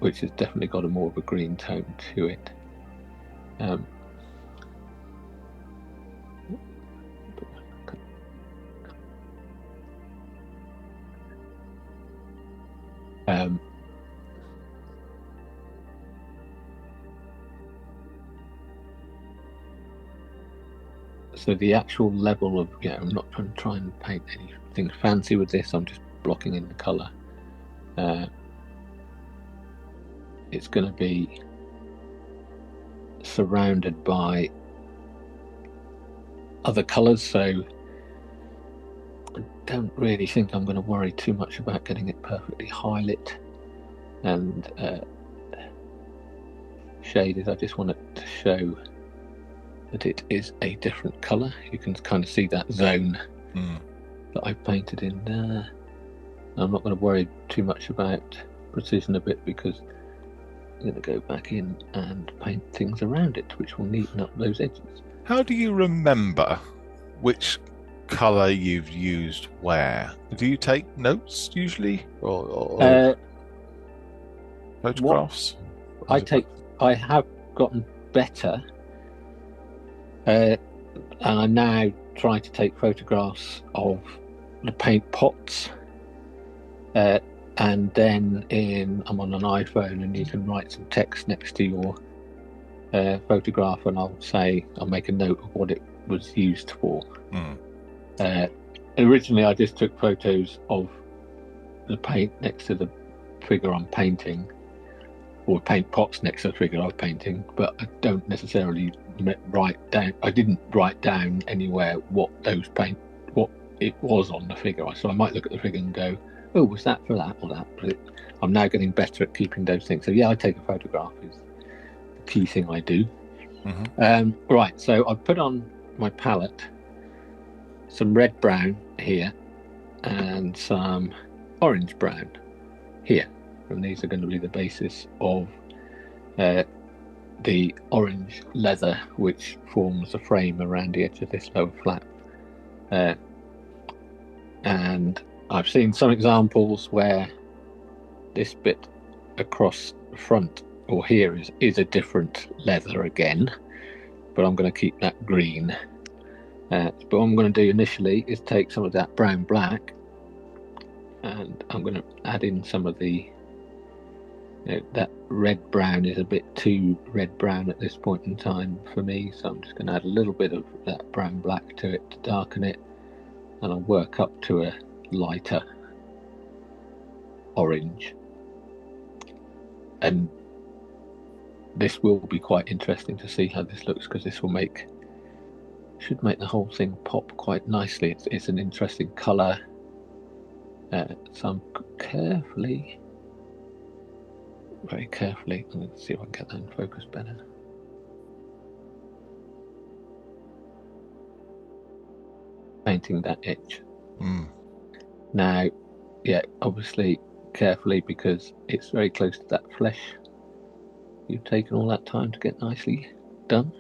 which has definitely got a more of a green tone to it. So the actual level of, I'm not trying to try and paint anything fancy with this, I'm just blocking in the colour. It's going to be surrounded by other colours, so I don't really think I'm going to worry too much about getting it perfectly highlit and shaded. I just want it to show that it is a different colour. You can kind of see that zone that I've painted in there. I'm not going to worry too much about precision a bit, because I'm going to go back in and paint things around it, which will neaten up those edges. How do you remember which colour you've used where? Do you take notes usually, or photographs? I have gotten better, and I now try to take photographs of the paint pots, and then I'm on an iPhone, and you can write some text next to your photograph, and I'll make a note of what it was used for. Originally, I just took photos of the paint next to the figure I'm painting, or paint pots next to the figure I'm painting, but I don't necessarily write down. I didn't write down anywhere what it was on the figure. So I might look at the figure and go, "Oh, was that for that or that?" But I'm now getting better at keeping those things. So yeah, I take a photograph is the key thing I do. Right, so I've put on my palette some red brown here and some orange brown here, and these are going to be the basis of the orange leather which forms the frame around the edge of this lower flap. And I've seen some examples where this bit across the front or here is a different leather again, but I'm going to keep that green. But what I'm going to do initially is take some of that brown black, and I'm going to add in some of the that red brown is a bit too red brown at this point in time for me, so I'm just going to add a little bit of that brown black to it to darken it, and I'll work up to a lighter orange. And this will be quite interesting to see how this looks, because this should make the whole thing pop quite nicely. It's an interesting colour. So I'm very carefully, I'm going to see if I can get that in focus better. Painting that edge. Now, yeah, obviously carefully, because it's very close to that flesh. You've taken all that time to get nicely done.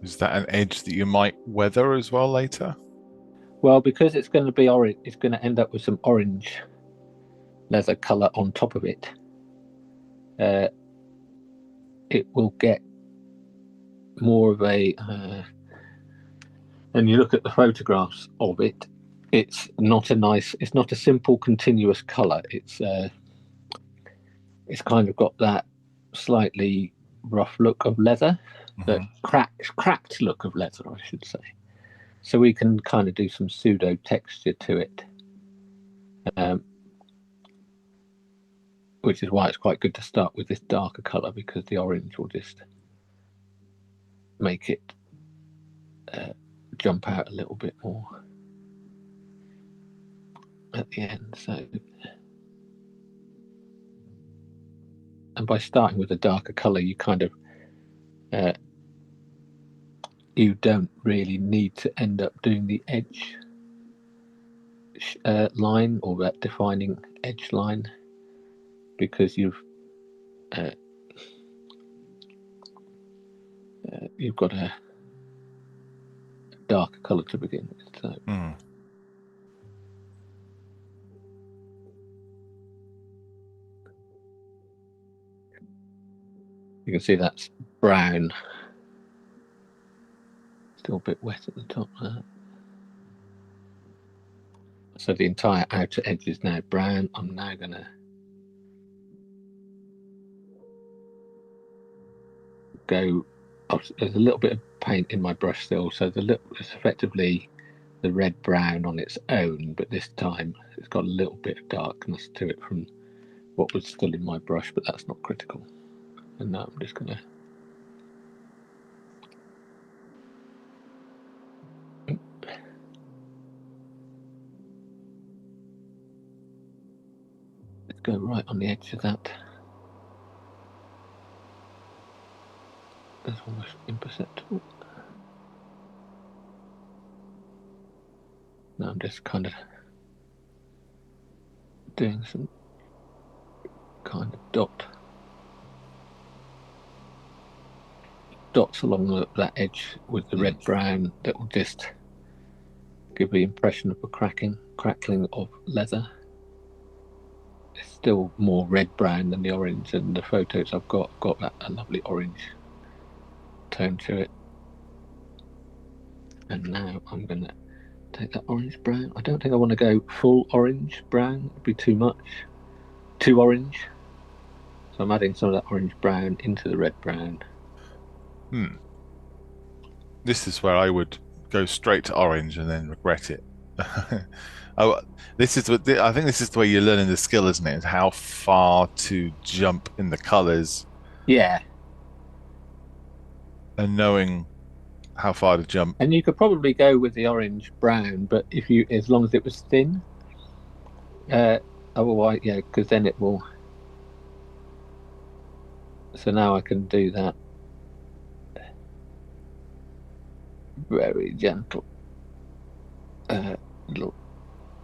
Is that an edge that you might weather as well later? Well, because it's going to be orange, it's going to end up with some orange leather colour on top of it. It will get more of a and you look at the photographs of it, it's not a simple continuous colour. It's kind of got that slightly rough look of leather, the cracked look of leather, I should say. So we can kind of do some pseudo texture to it, which is why it's quite good to start with this darker colour, because the orange will just make it jump out a little bit more at the end. So, and by starting with a darker colour, you kind of you don't really need to end up doing the edge line, or that defining edge line, because you've got a darker colour to begin with. So. You can see that's brown. Still a bit wet at the top there. So the entire outer edge is now brown. I'm now going to go. There's a little bit of paint in my brush still, so it's effectively the red brown on its own, but this time it's got a little bit of darkness to it from what was still in my brush, but that's not critical. And now I'm just going to go right on the edge of that. That's almost imperceptible. Now I'm just kind of doing some kind of dots along that edge with the red brown that will just give the impression of a crackling of leather. It's still more red brown than the orange, and the photos I've got that a lovely orange tone to it. And now I'm going to take that orange brown. I don't think I want to go full orange brown. It'd be too much. Too orange. So I'm adding some of that orange brown into the red brown. This is where I would go straight to orange and then regret it. Oh, this is what I think. This is the way you're learning the skill, isn't it? Is how far to jump in the colors Yeah. and knowing how far to jump. And you could probably go with the orange brown, but as long as it was thin. Otherwise, yeah, because then it will. So now I can do that. Very gentle. Look.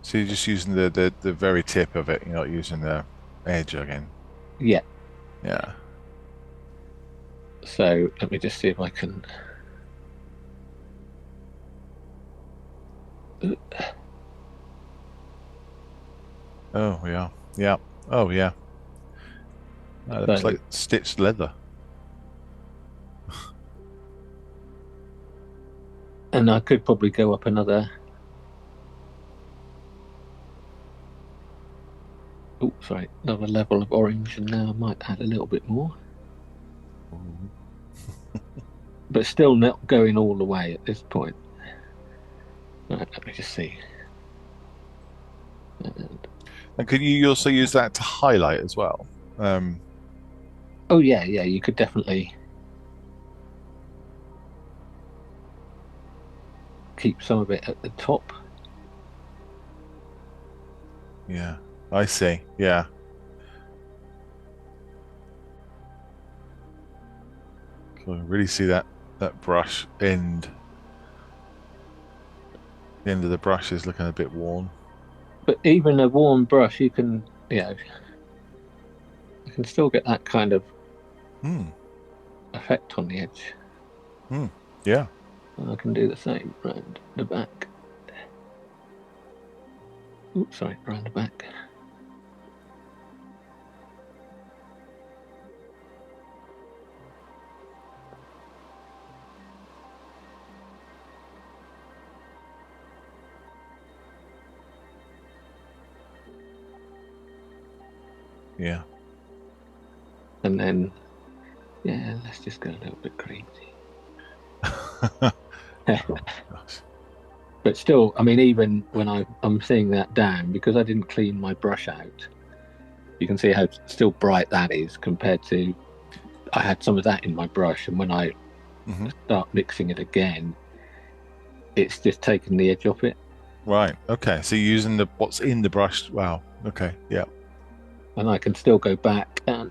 So you're just using the very tip of it. You're not using the edge again. Yeah. Yeah. So let me just see if I can. Oh yeah. Yeah. Oh yeah. That looks like stitched leather. And I could probably go up another. Oh, sorry, another level of orange, and now I might add a little bit more. But still not going all the way at this point. Right, let me just see. And could you also use that to highlight as well? Oh yeah, you could definitely keep some of it at the top. Yeah, I see. Yeah. So I really see that brush end. The end of the brush is looking a bit worn. But even a worn brush, you can, you can still get that kind of effect on the edge. Yeah. And I can do the same around the back. Oops, sorry, around the back. Yeah. And then, let's just go a little bit crazy. But still, I mean, even when I'm seeing that down, because I didn't clean my brush out, you can see how still bright that is compared to, I had some of that in my brush, and when I start mixing it again, it's just taken the edge off it. Right. Okay. So you're using what's in the brush. Wow. Okay. Yeah. And I can still go back and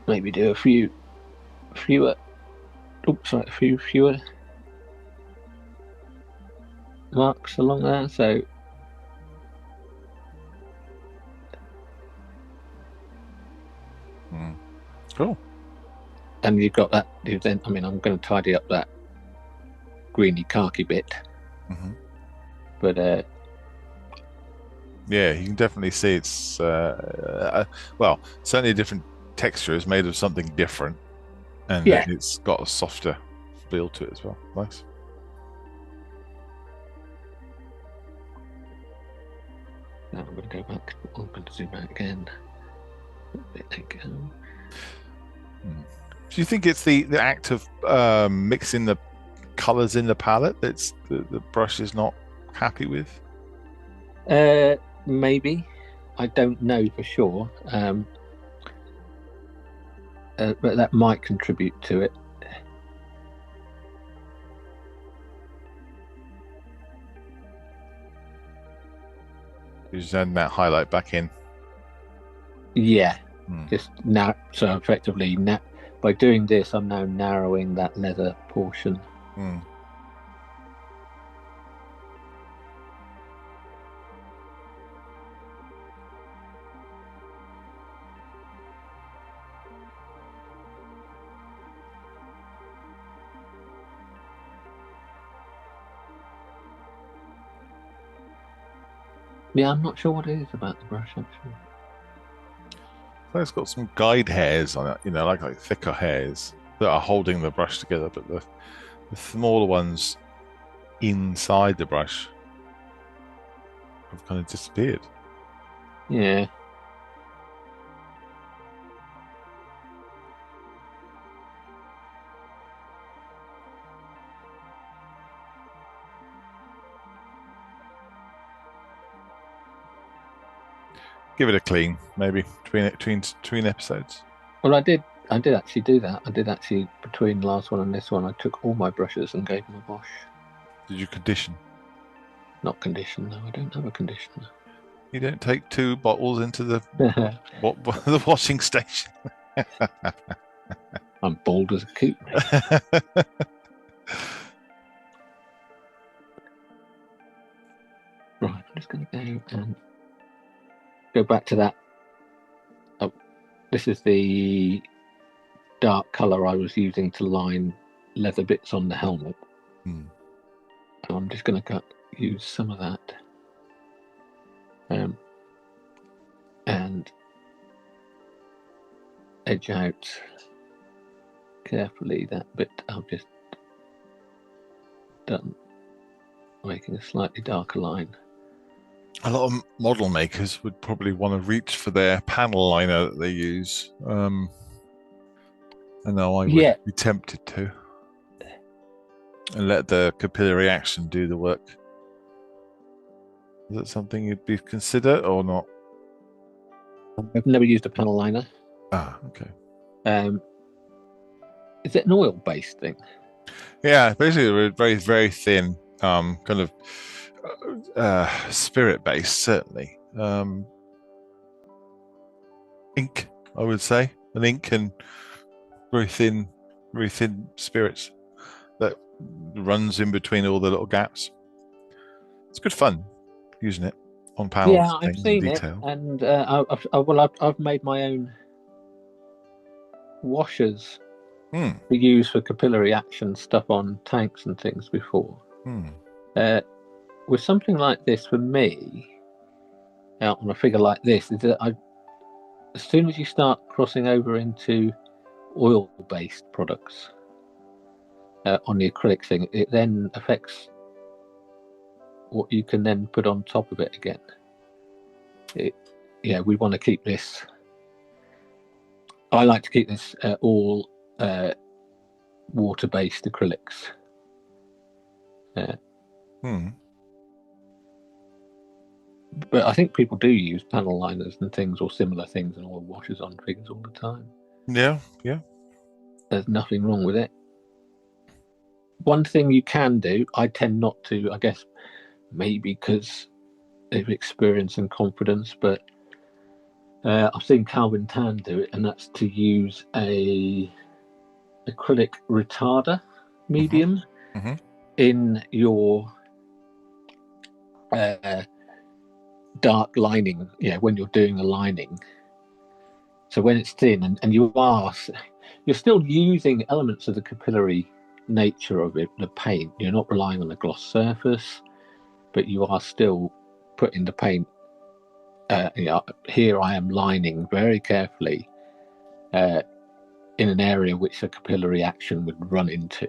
maybe do a few fewer marks along there. So cool. And you've got that. Then I mean, I'm going to tidy up that greeny khaki bit, but yeah, you can definitely see it's well, certainly a different texture. Is made of something different, and it's got a softer feel to it as well. Nice. Now I'm going to go back. I'm going to zoom out again. There you go. Do you think it's the act of mixing the colors in the palette that's the brush is not happy with? Maybe. I don't know for sure. But that might contribute to it. You just add that highlight back in. Yeah. Just now. So effectively, by doing this, I'm now narrowing that leather portion. Yeah, I'm not sure what it is about the brush actually. So it's got some guide hairs on it, like thicker hairs. that are holding the brush together, but the smaller ones inside the brush have kind of disappeared. Yeah. Give it a clean, maybe between episodes. Well, I did actually do that. I did actually, between the last one and this one, I took all my brushes and gave them a wash. Did you condition? Not condition, no, I don't have a conditioner. You don't take 2 bottles into the the washing station. I'm bald as a coot, mate. Right, I'm just going to go and go back to that. Oh, this is the dark colour I was using to line leather bits on the helmet. I'm just going to use some of that. And edge out carefully that bit I've just done, making a slightly darker line. A lot of model makers would probably want to reach for their panel liner that they use. I know I would be tempted to, and let the capillary action do the work. Is that something you'd be consider or not? I've never used a panel liner. Ah, okay. Is it an oil-based thing? Yeah, basically a very, very thin, kind of spirit-based, certainly. Ink, I would say, an ink and very thin spirits that runs in between all the little gaps. It's good fun using it on panels. Yeah, I've seen it, and I've made my own washers to use for capillary action stuff on tanks and things before. With something like this, for me, out on a figure like this, is that as soon as you start crossing over into oil-based products on the acrylic thing, it then affects what you can then put on top of it again. We want to keep this. I like to keep this all water-based acrylics. But I think people do use panel liners and things or similar things and oil washers on figures all the time. Yeah. There's nothing wrong with it. One thing you can do, I tend not to, I guess, maybe because of experience and confidence, but I've seen Calvin Tan do it, and that's to use a acrylic retarder medium in your dark lining, when you're doing the lining. So when it's thin and you're still using elements of the capillary nature of it, the paint. You're not relying on a gloss surface, but you are still putting the paint. Here I am lining very carefully in an area which a capillary action would run into.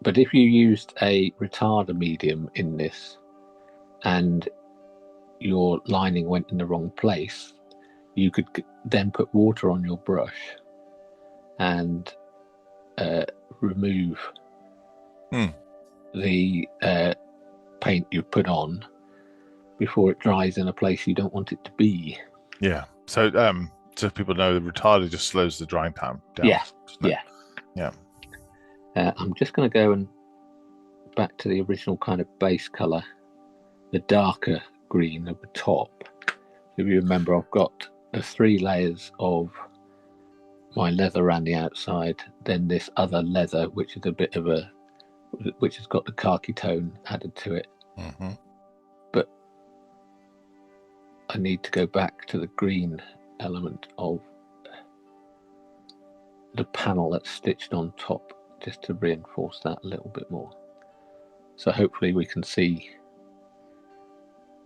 But if you used a retarder medium in this and your lining went in the wrong place, you could then put water on your brush and remove the paint you put on before it dries in a place you don't want it to be. Yeah. So so people know, the retarder just slows the drying time down. Yeah. I'm just going to go and back to the original kind of base color, the darker green at the top. If you remember, I've got the 3 layers of my leather around the outside, then this other leather, which is which has got the khaki tone added to it. But I need to go back to the green element of the panel that's stitched on top, just to reinforce that a little bit more. So hopefully we can see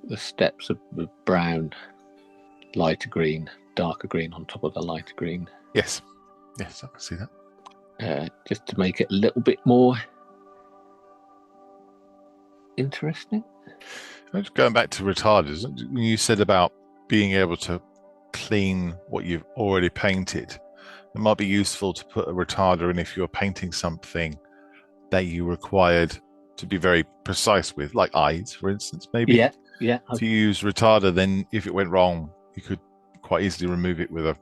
the steps of brown lighter green, darker green on top of the lighter green. Yes, I can see that. Just to make it a little bit more interesting. Just going back to retarders, you said about being able to clean what you've already painted. It might be useful to put a retarder in if you're painting something that you required to be very precise with, like eyes, for instance, maybe. Yeah. If you use retarder, then if it went wrong, you could quite easily remove it with a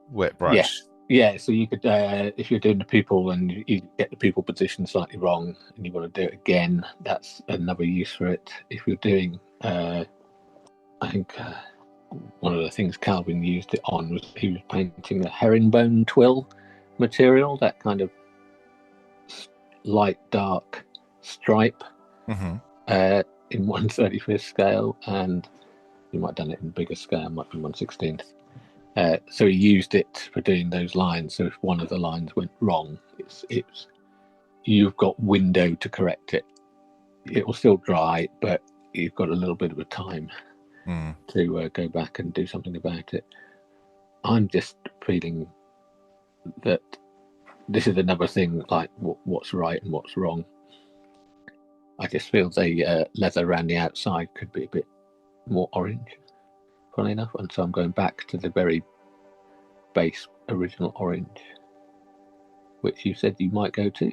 wet brush. Yeah. So you could, if you're doing the pupil and you get the pupil position slightly wrong and you want to do it again, that's another use for it. If you're doing, I think one of the things Calvin used it on was he was painting a herringbone twill material, that kind of light dark stripe in 1/35th scale, and you might have done it in bigger scale, might be 1/16th. So he used it for doing those lines. So if one of the lines went wrong, it's you've got window to correct it. It will still dry, but you've got a little bit of a time to go back and do something about it. I'm just feeling that this is another thing, like what's right and what's wrong. I just feel the leather around the outside could be a bit more orange, funny enough, and so I'm going back to the very base original orange, which you said you might go to.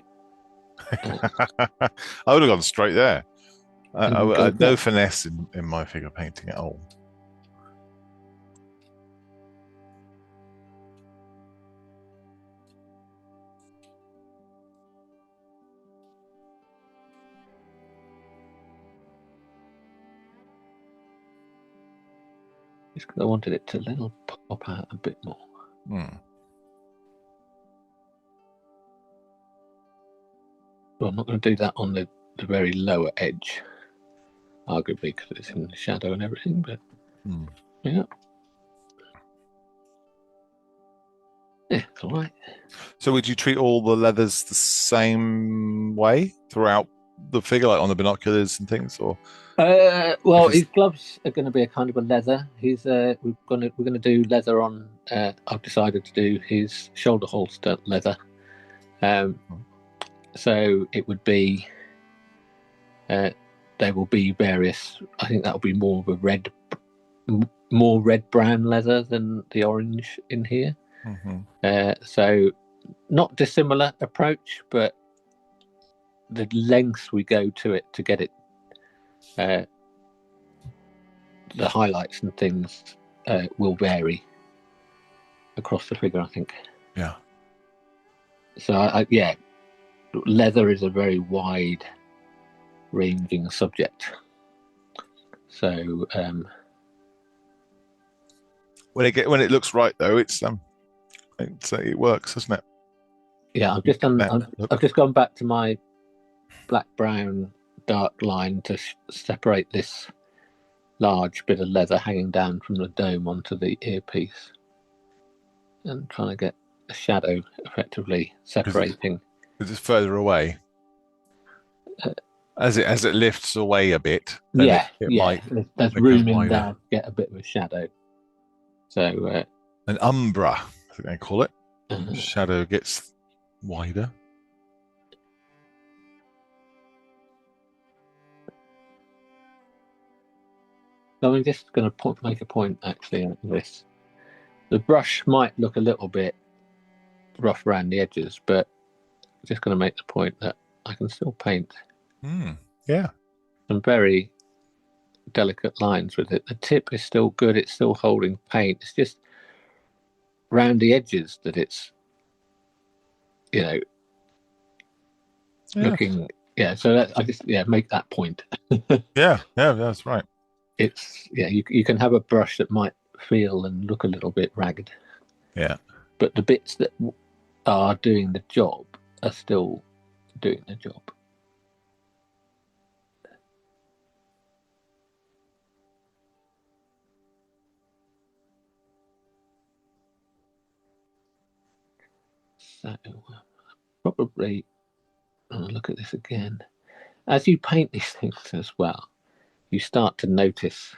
I would have gone straight there. I had no finesse in my figure painting at all. Just because I wanted it to little pop out a bit more. Well, I'm not going to do that on the very lower edge, arguably because it's in the shadow and everything, but yeah, it's all right. So would you treat all the leathers the same way throughout the figure, like on the binoculars and things, or? Well, his gloves are going to be a kind of a leather. We're going to do leather on. I've decided to do his shoulder holster leather. So it would be. There will be various. I think that will be more of a more red brown leather than the orange in here. So not dissimilar approach, but the lengths we go to it to get it. The highlights and things will vary across the figure, I think. Yeah. So, leather is a very wide-ranging subject. So, when it looks right, though, it works, doesn't it? Yeah, I've just gone back to my black, brown, dark line to separate this large bit of leather hanging down from the dome onto the earpiece, and trying to get a shadow effectively separating. Because it's further away. As it lifts away a bit, it might there's room in there to get a bit of a shadow. So an umbra, I think they call it. Shadow gets wider. So I'm just going to make a point actually on this. The brush might look a little bit rough around the edges, but I'm just going to make the point that I can still paint some very delicate lines with it. The tip is still good. It's still holding paint. It's just round the edges that it's, looking. Yeah, so that, I just make that point. yeah, that's right. It's you can have a brush that might feel and look a little bit ragged. Yeah. But the bits that are doing the job are still doing the job. So probably I'll look at this again. As you paint these things as well, you start to notice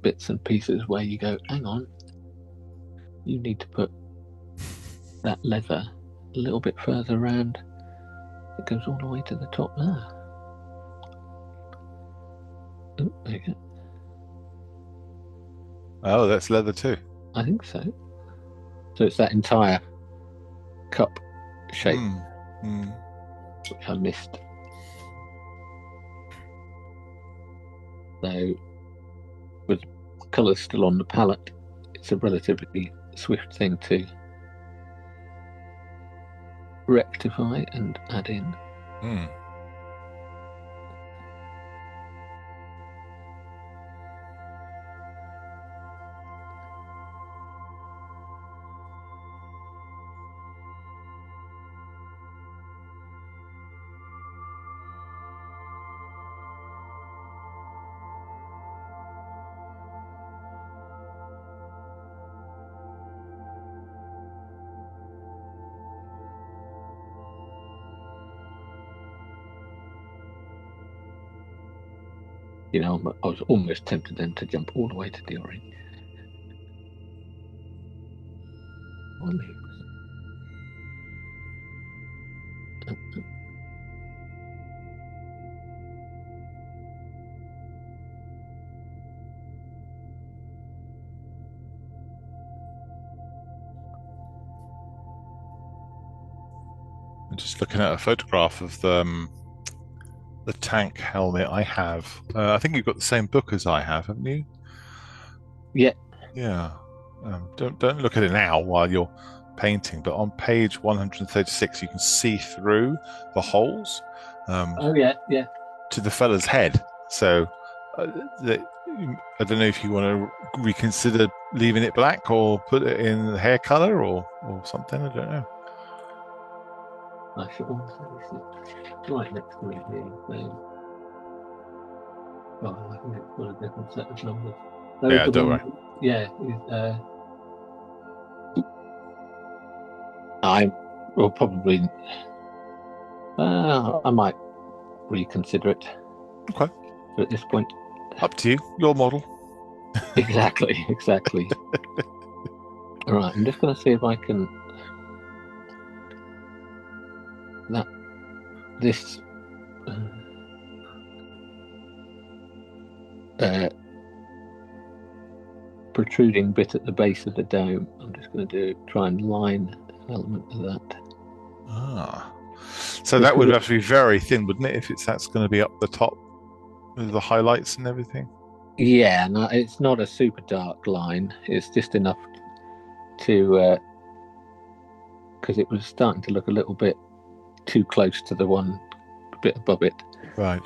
bits and pieces where you go, hang on, you need to put that leather a little bit further around. It goes all the way to the top there. Oh, there you go. Oh, that's leather too. I think so. So it's that entire cup shape, which I missed. So with colours still on the palette, it's a relatively swift thing to rectify and add in. You know, I was almost tempted then to jump all the way to the orange. I'm just looking at a photograph of the tank helmet I have. I think you've got the same book as I have, haven't you? Yeah. Yeah. Don't look at it now while you're painting, but on page 136 you can see through the holes. Oh yeah, yeah. To the fella's head. So I don't know if you want to reconsider leaving it black or put it in hair color or something. I don't know. I should also see right next to it here. Well, I think it's got a different set of numbers. Yeah, don't worry. Yeah, I will probably. I might reconsider it. Okay. But at this point, up to you. Your model. Exactly. All right, I'm just going to see if I can. This protruding bit at the base of the dome, I'm just going to try and line an element of that. So that would have to be very thin, wouldn't it, if that's going to be up the top with the highlights and everything? Yeah, no, it's not a super dark line. It's just enough to, because it was starting to look a little bit too close to the one bit above it. Right.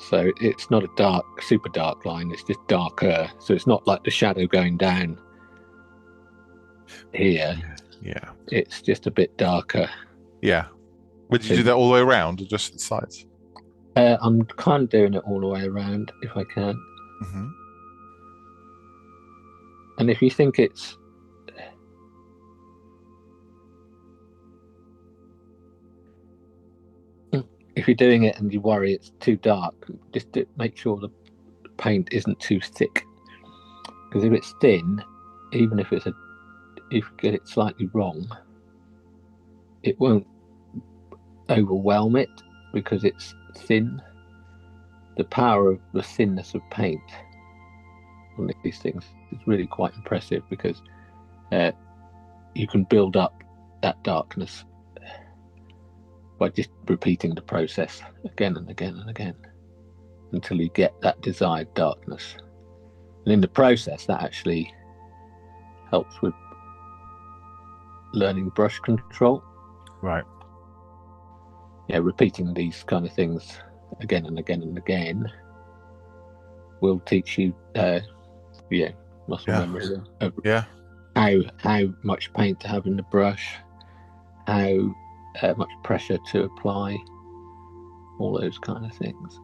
So it's not a super dark line. It's just darker. So it's not like the shadow going down here. Yeah. It's just a bit darker. Yeah. Would you do that all the way around or just the sides? I'm kind of doing it all the way around if I can. Mm-hmm. And if you think it's if you're doing it and you worry it's too dark, just make sure the paint isn't too thick. Because if it's thin, even if if you get it slightly wrong, it won't overwhelm it because it's thin. The power of the thinness of paint on these things is really quite impressive because you can build up that darkness by just repeating the process again and again and again until you get that desired darkness. And in the process, that actually helps with learning brush control. Right. Yeah, repeating these kind of things again and again and again will teach you muscle memory of how much paint to have in the brush, how much pressure to apply, all those kind of things.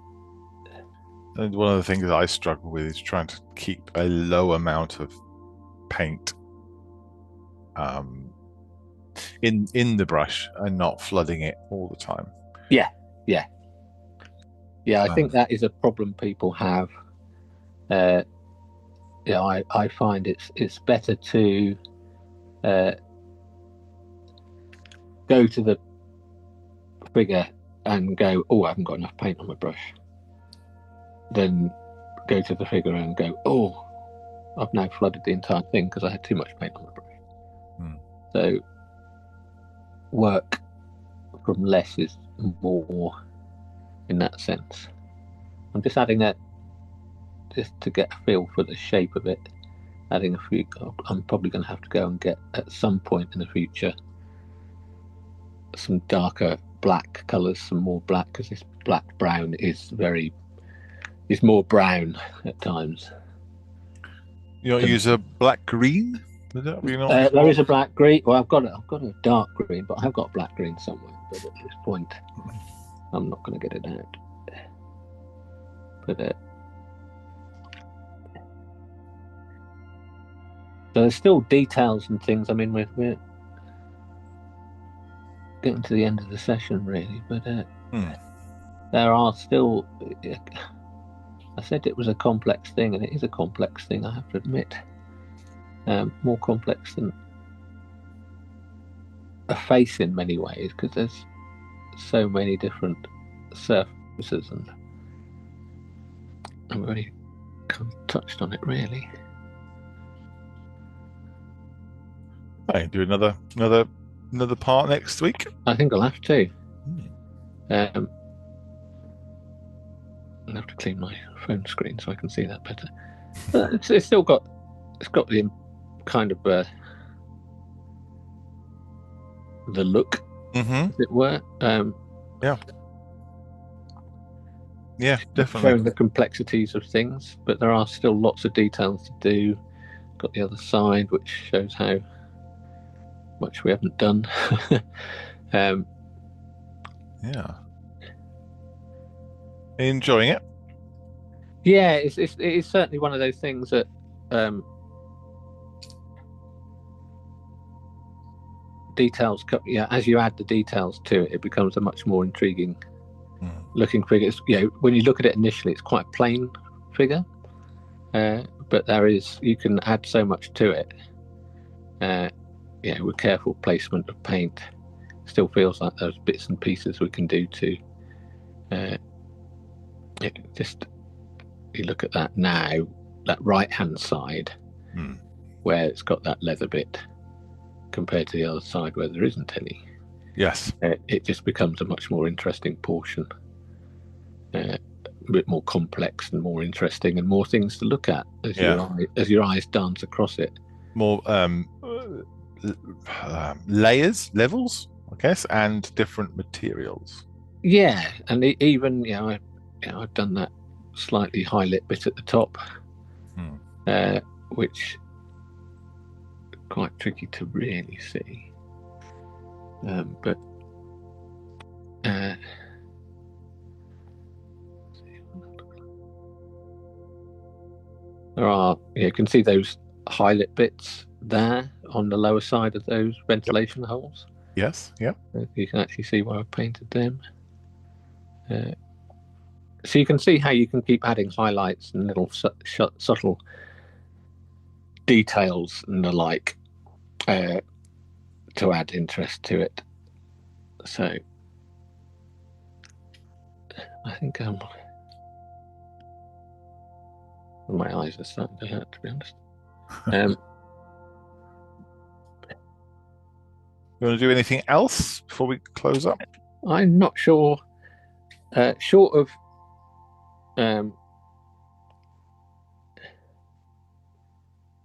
And one of the things I struggle with is trying to keep a low amount of paint in the brush and not flooding it all the time. Yeah. Yeah, I think that is a problem people have. I find it's better to go to the figure and go, oh, I haven't got enough paint on my brush. Then go to the figure and go, oh, I've now flooded the entire thing because I had too much paint on my brush. So work from less is more in that sense. I'm just adding that just to get a feel for the shape of it. Adding a few, I'm probably going to have to go and get at some point in the future some darker black colours, some more black, because this black brown is more brown at times. You don't use a black green? There is a black green. Well, I've got a dark green, but I have got a black green somewhere. But at this point, I'm not going to get it out. But so there's still details and things. I mean, we're getting to the end of the session, really. But there are still. I said it was a complex thing, and it is a complex thing. I have to admit, more complex than a face in many ways, because there's so many different surfaces, and I've already kind of touched on it, really. Hey, do another part next week? I think I'll have to. I'll have to clean my phone screen so I can see that better. But it's still got the kind of the look, as it were. Yeah, definitely. Showing the complexities of things, but there are still lots of details to do. Got the other side, which shows how much we haven't done. Yeah. Enjoying it? Yeah, it is certainly one of those things that details. Yeah, as you add the details to it, it becomes a much more intriguing looking figure. When you look at it initially, it's quite a plain figure, but you can add so much to it. With careful placement of paint, still feels like those bits and pieces we can do to. You look at that now, that right-hand side, where it's got that leather bit, compared to the other side where there isn't any. Yes. It just becomes a much more interesting portion, a bit more complex and more interesting, and more things to look at as your eyes dance across it. More layers, levels, I guess, and different materials. Yeah, and even I've done that slightly highlight bit at the top, which is quite tricky to really see. But there are, you can see those highlight bits there on the lower side of those ventilation holes. Yes, yeah. You can actually see where I've painted them. So you can see how you can keep adding highlights and little subtle details and the like to add interest to it. So I think my eyes are starting to hurt, to be honest. You want to do anything else before we close up? I'm not sure. Short of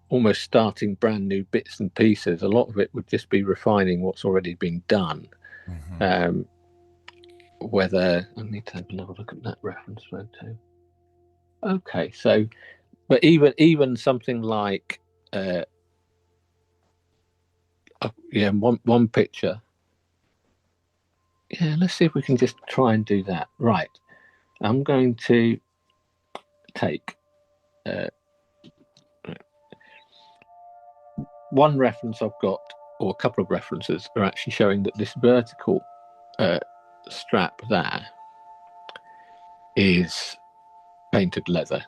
almost starting brand new bits and pieces, a lot of it would just be refining what's already been done. Whether I need to have another look at that reference photo. Okay, so but even something like one picture. Yeah, let's see if we can just try and do that. Right, I'm going to take one reference I've got, or a couple of references, are actually showing that this vertical strap there is painted leather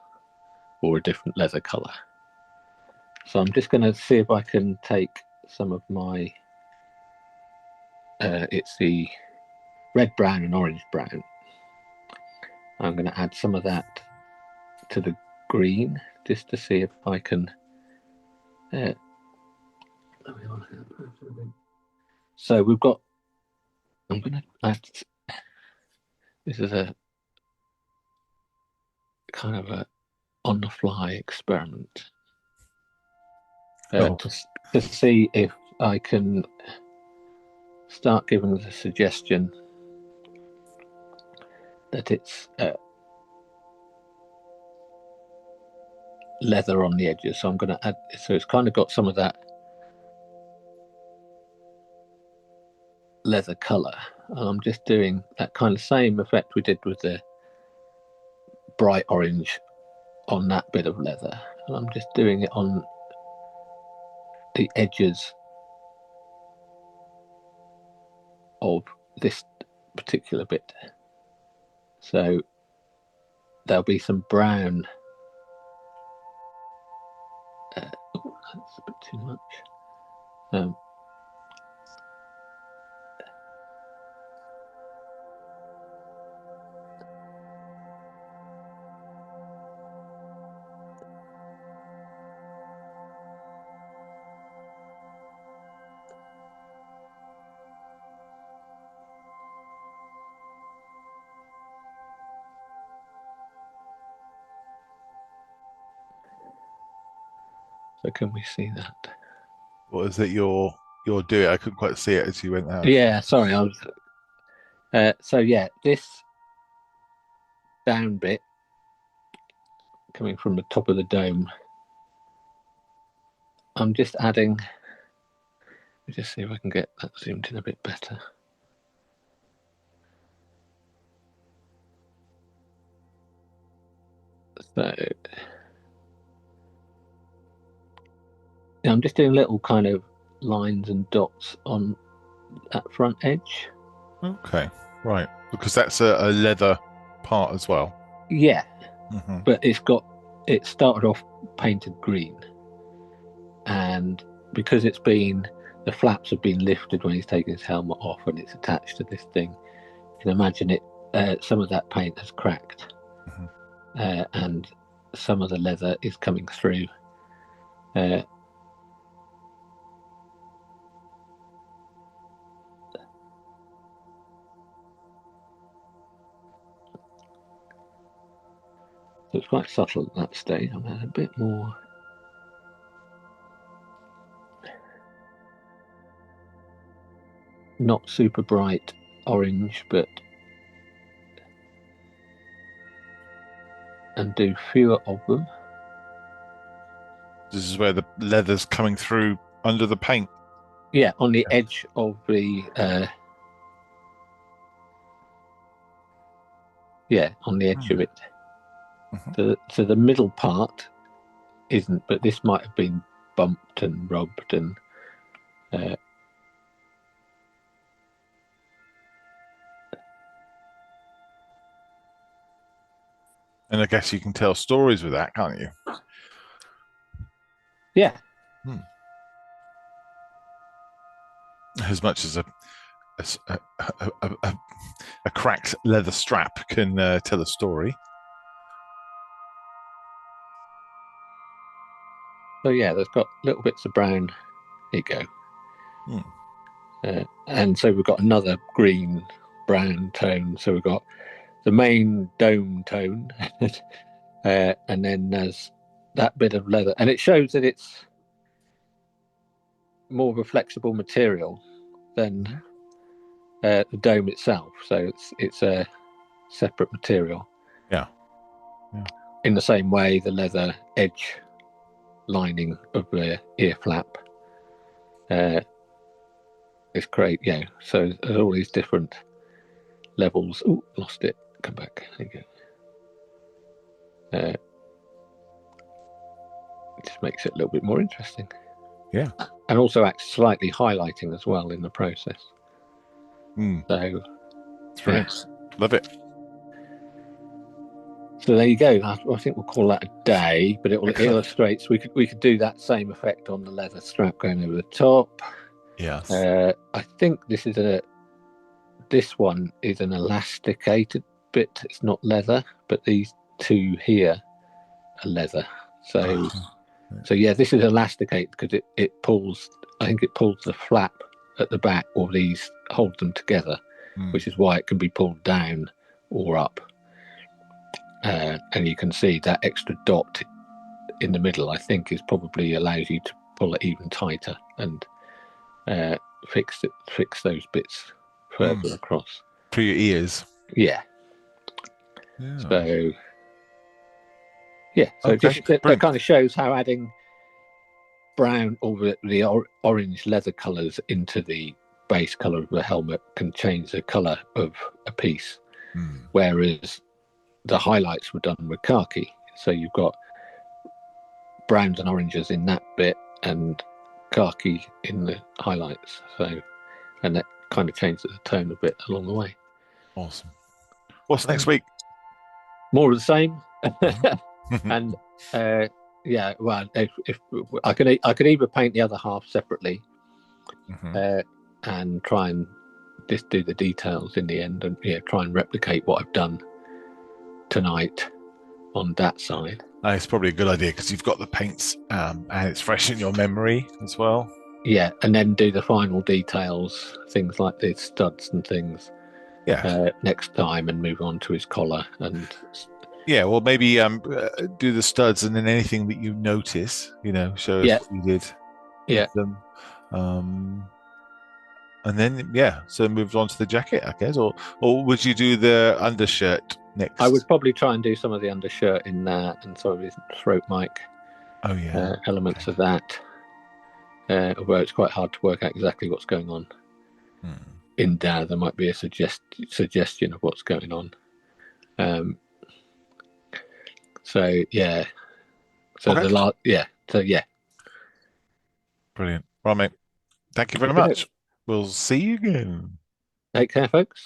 or a different leather color. So I'm just going to see if I can take some of my, it's the red brown and orange brown. I'm going to add some of that to the green just to see if I can. So we've got. I'm going to add. This is a kind of a on the fly experiment to see if I can start giving the suggestion that it's leather on the edges. So I'm going to add, so it's kind of got some of that leather color, and I'm just doing that kind of same effect we did with the bright orange on that bit of leather, and I'm just doing it on the edges of this particular bit. So there'll be some brown. Oh, that's a bit too much. So can we see that? What is it you're doing? I couldn't quite see it as you went out. Yeah, sorry, I was. So yeah, this down bit coming from the top of the dome, I'm just adding. Let me just see if I can get that zoomed in a bit better. So yeah, I'm just doing little kind of lines and dots on that front edge. Okay, right, because that's a leather part as well. Yeah, Mm-hmm. but it started off painted green, and because the flaps have been lifted when he's taken his helmet off and it's attached to this thing, you can imagine some of that paint has cracked. Mm-hmm. And some of the leather is coming through. So it's quite subtle at that stage. I'm a bit more. Not super bright orange, and do fewer of them. This is where the leather's coming through under the paint. Yeah, on the edge of the. On the edge of it. Mm-hmm. So the middle part isn't, but this might have been bumped and rubbed and. And I guess you can tell stories with that, can't you? Yeah. As much as a cracked leather strap can tell a story. So yeah, there's got little bits of brown. There you go. And so we've got another green brown tone. So we've got the main dome tone, and then there's that bit of leather, and it shows that it's more of a flexible material than the dome itself. So it's a separate material. Yeah. In the same way, the leather edge lining of the ear flap is great. Yeah. So there's all these different levels. Oh, lost it. Come back. There you go. It just makes it a little bit more interesting. Yeah. And also acts slightly highlighting as well in the process. So it's brilliant. Love it. So there you go. I think we'll call that a day, but it will Excellent. illustrates. We could do that same effect on the leather strap going over the top. Yes. I think this one is an elasticated bit. It's not leather, but these two here are leather. So yeah, this is elasticate because it pulls. I think it pulls the flap at the back, or these hold them together, which is why it can be pulled down or up. And you can see that extra dot in the middle, I think, is probably allows you to pull it even tighter and fix those bits further across. For your ears. Yeah. So Okay, that kind of shows how adding brown or the orange leather colors into the base color of the helmet can change the color of a piece, whereas the highlights were done with khaki. So you've got browns and oranges in that bit and khaki in the highlights. And that kind of changes the tone a bit along the way. Awesome. What's next week? More of the same. And well, if I could either paint the other half separately and try and just do the details in the end, and try and replicate what I've done tonight on that side. It's probably a good idea because you've got the paints and it's fresh in your memory as well. Yeah, and then do the final details, things like the studs and things. Next time, and move on to his collar and. Yeah, well, maybe do the studs, and then anything that you notice, show us what you did. Yeah. Them. And then so move on to the jacket, I guess, or would you do the undershirt next? I would probably try and do some of the undershirt in that, and some of his throat mic. Oh yeah. Elements of that. Although it's quite hard to work out exactly what's going on. In there might be a suggestion of what's going on. So yeah. So Brilliant. Right, mate. Thank you very much. We'll see you again. Take care, folks.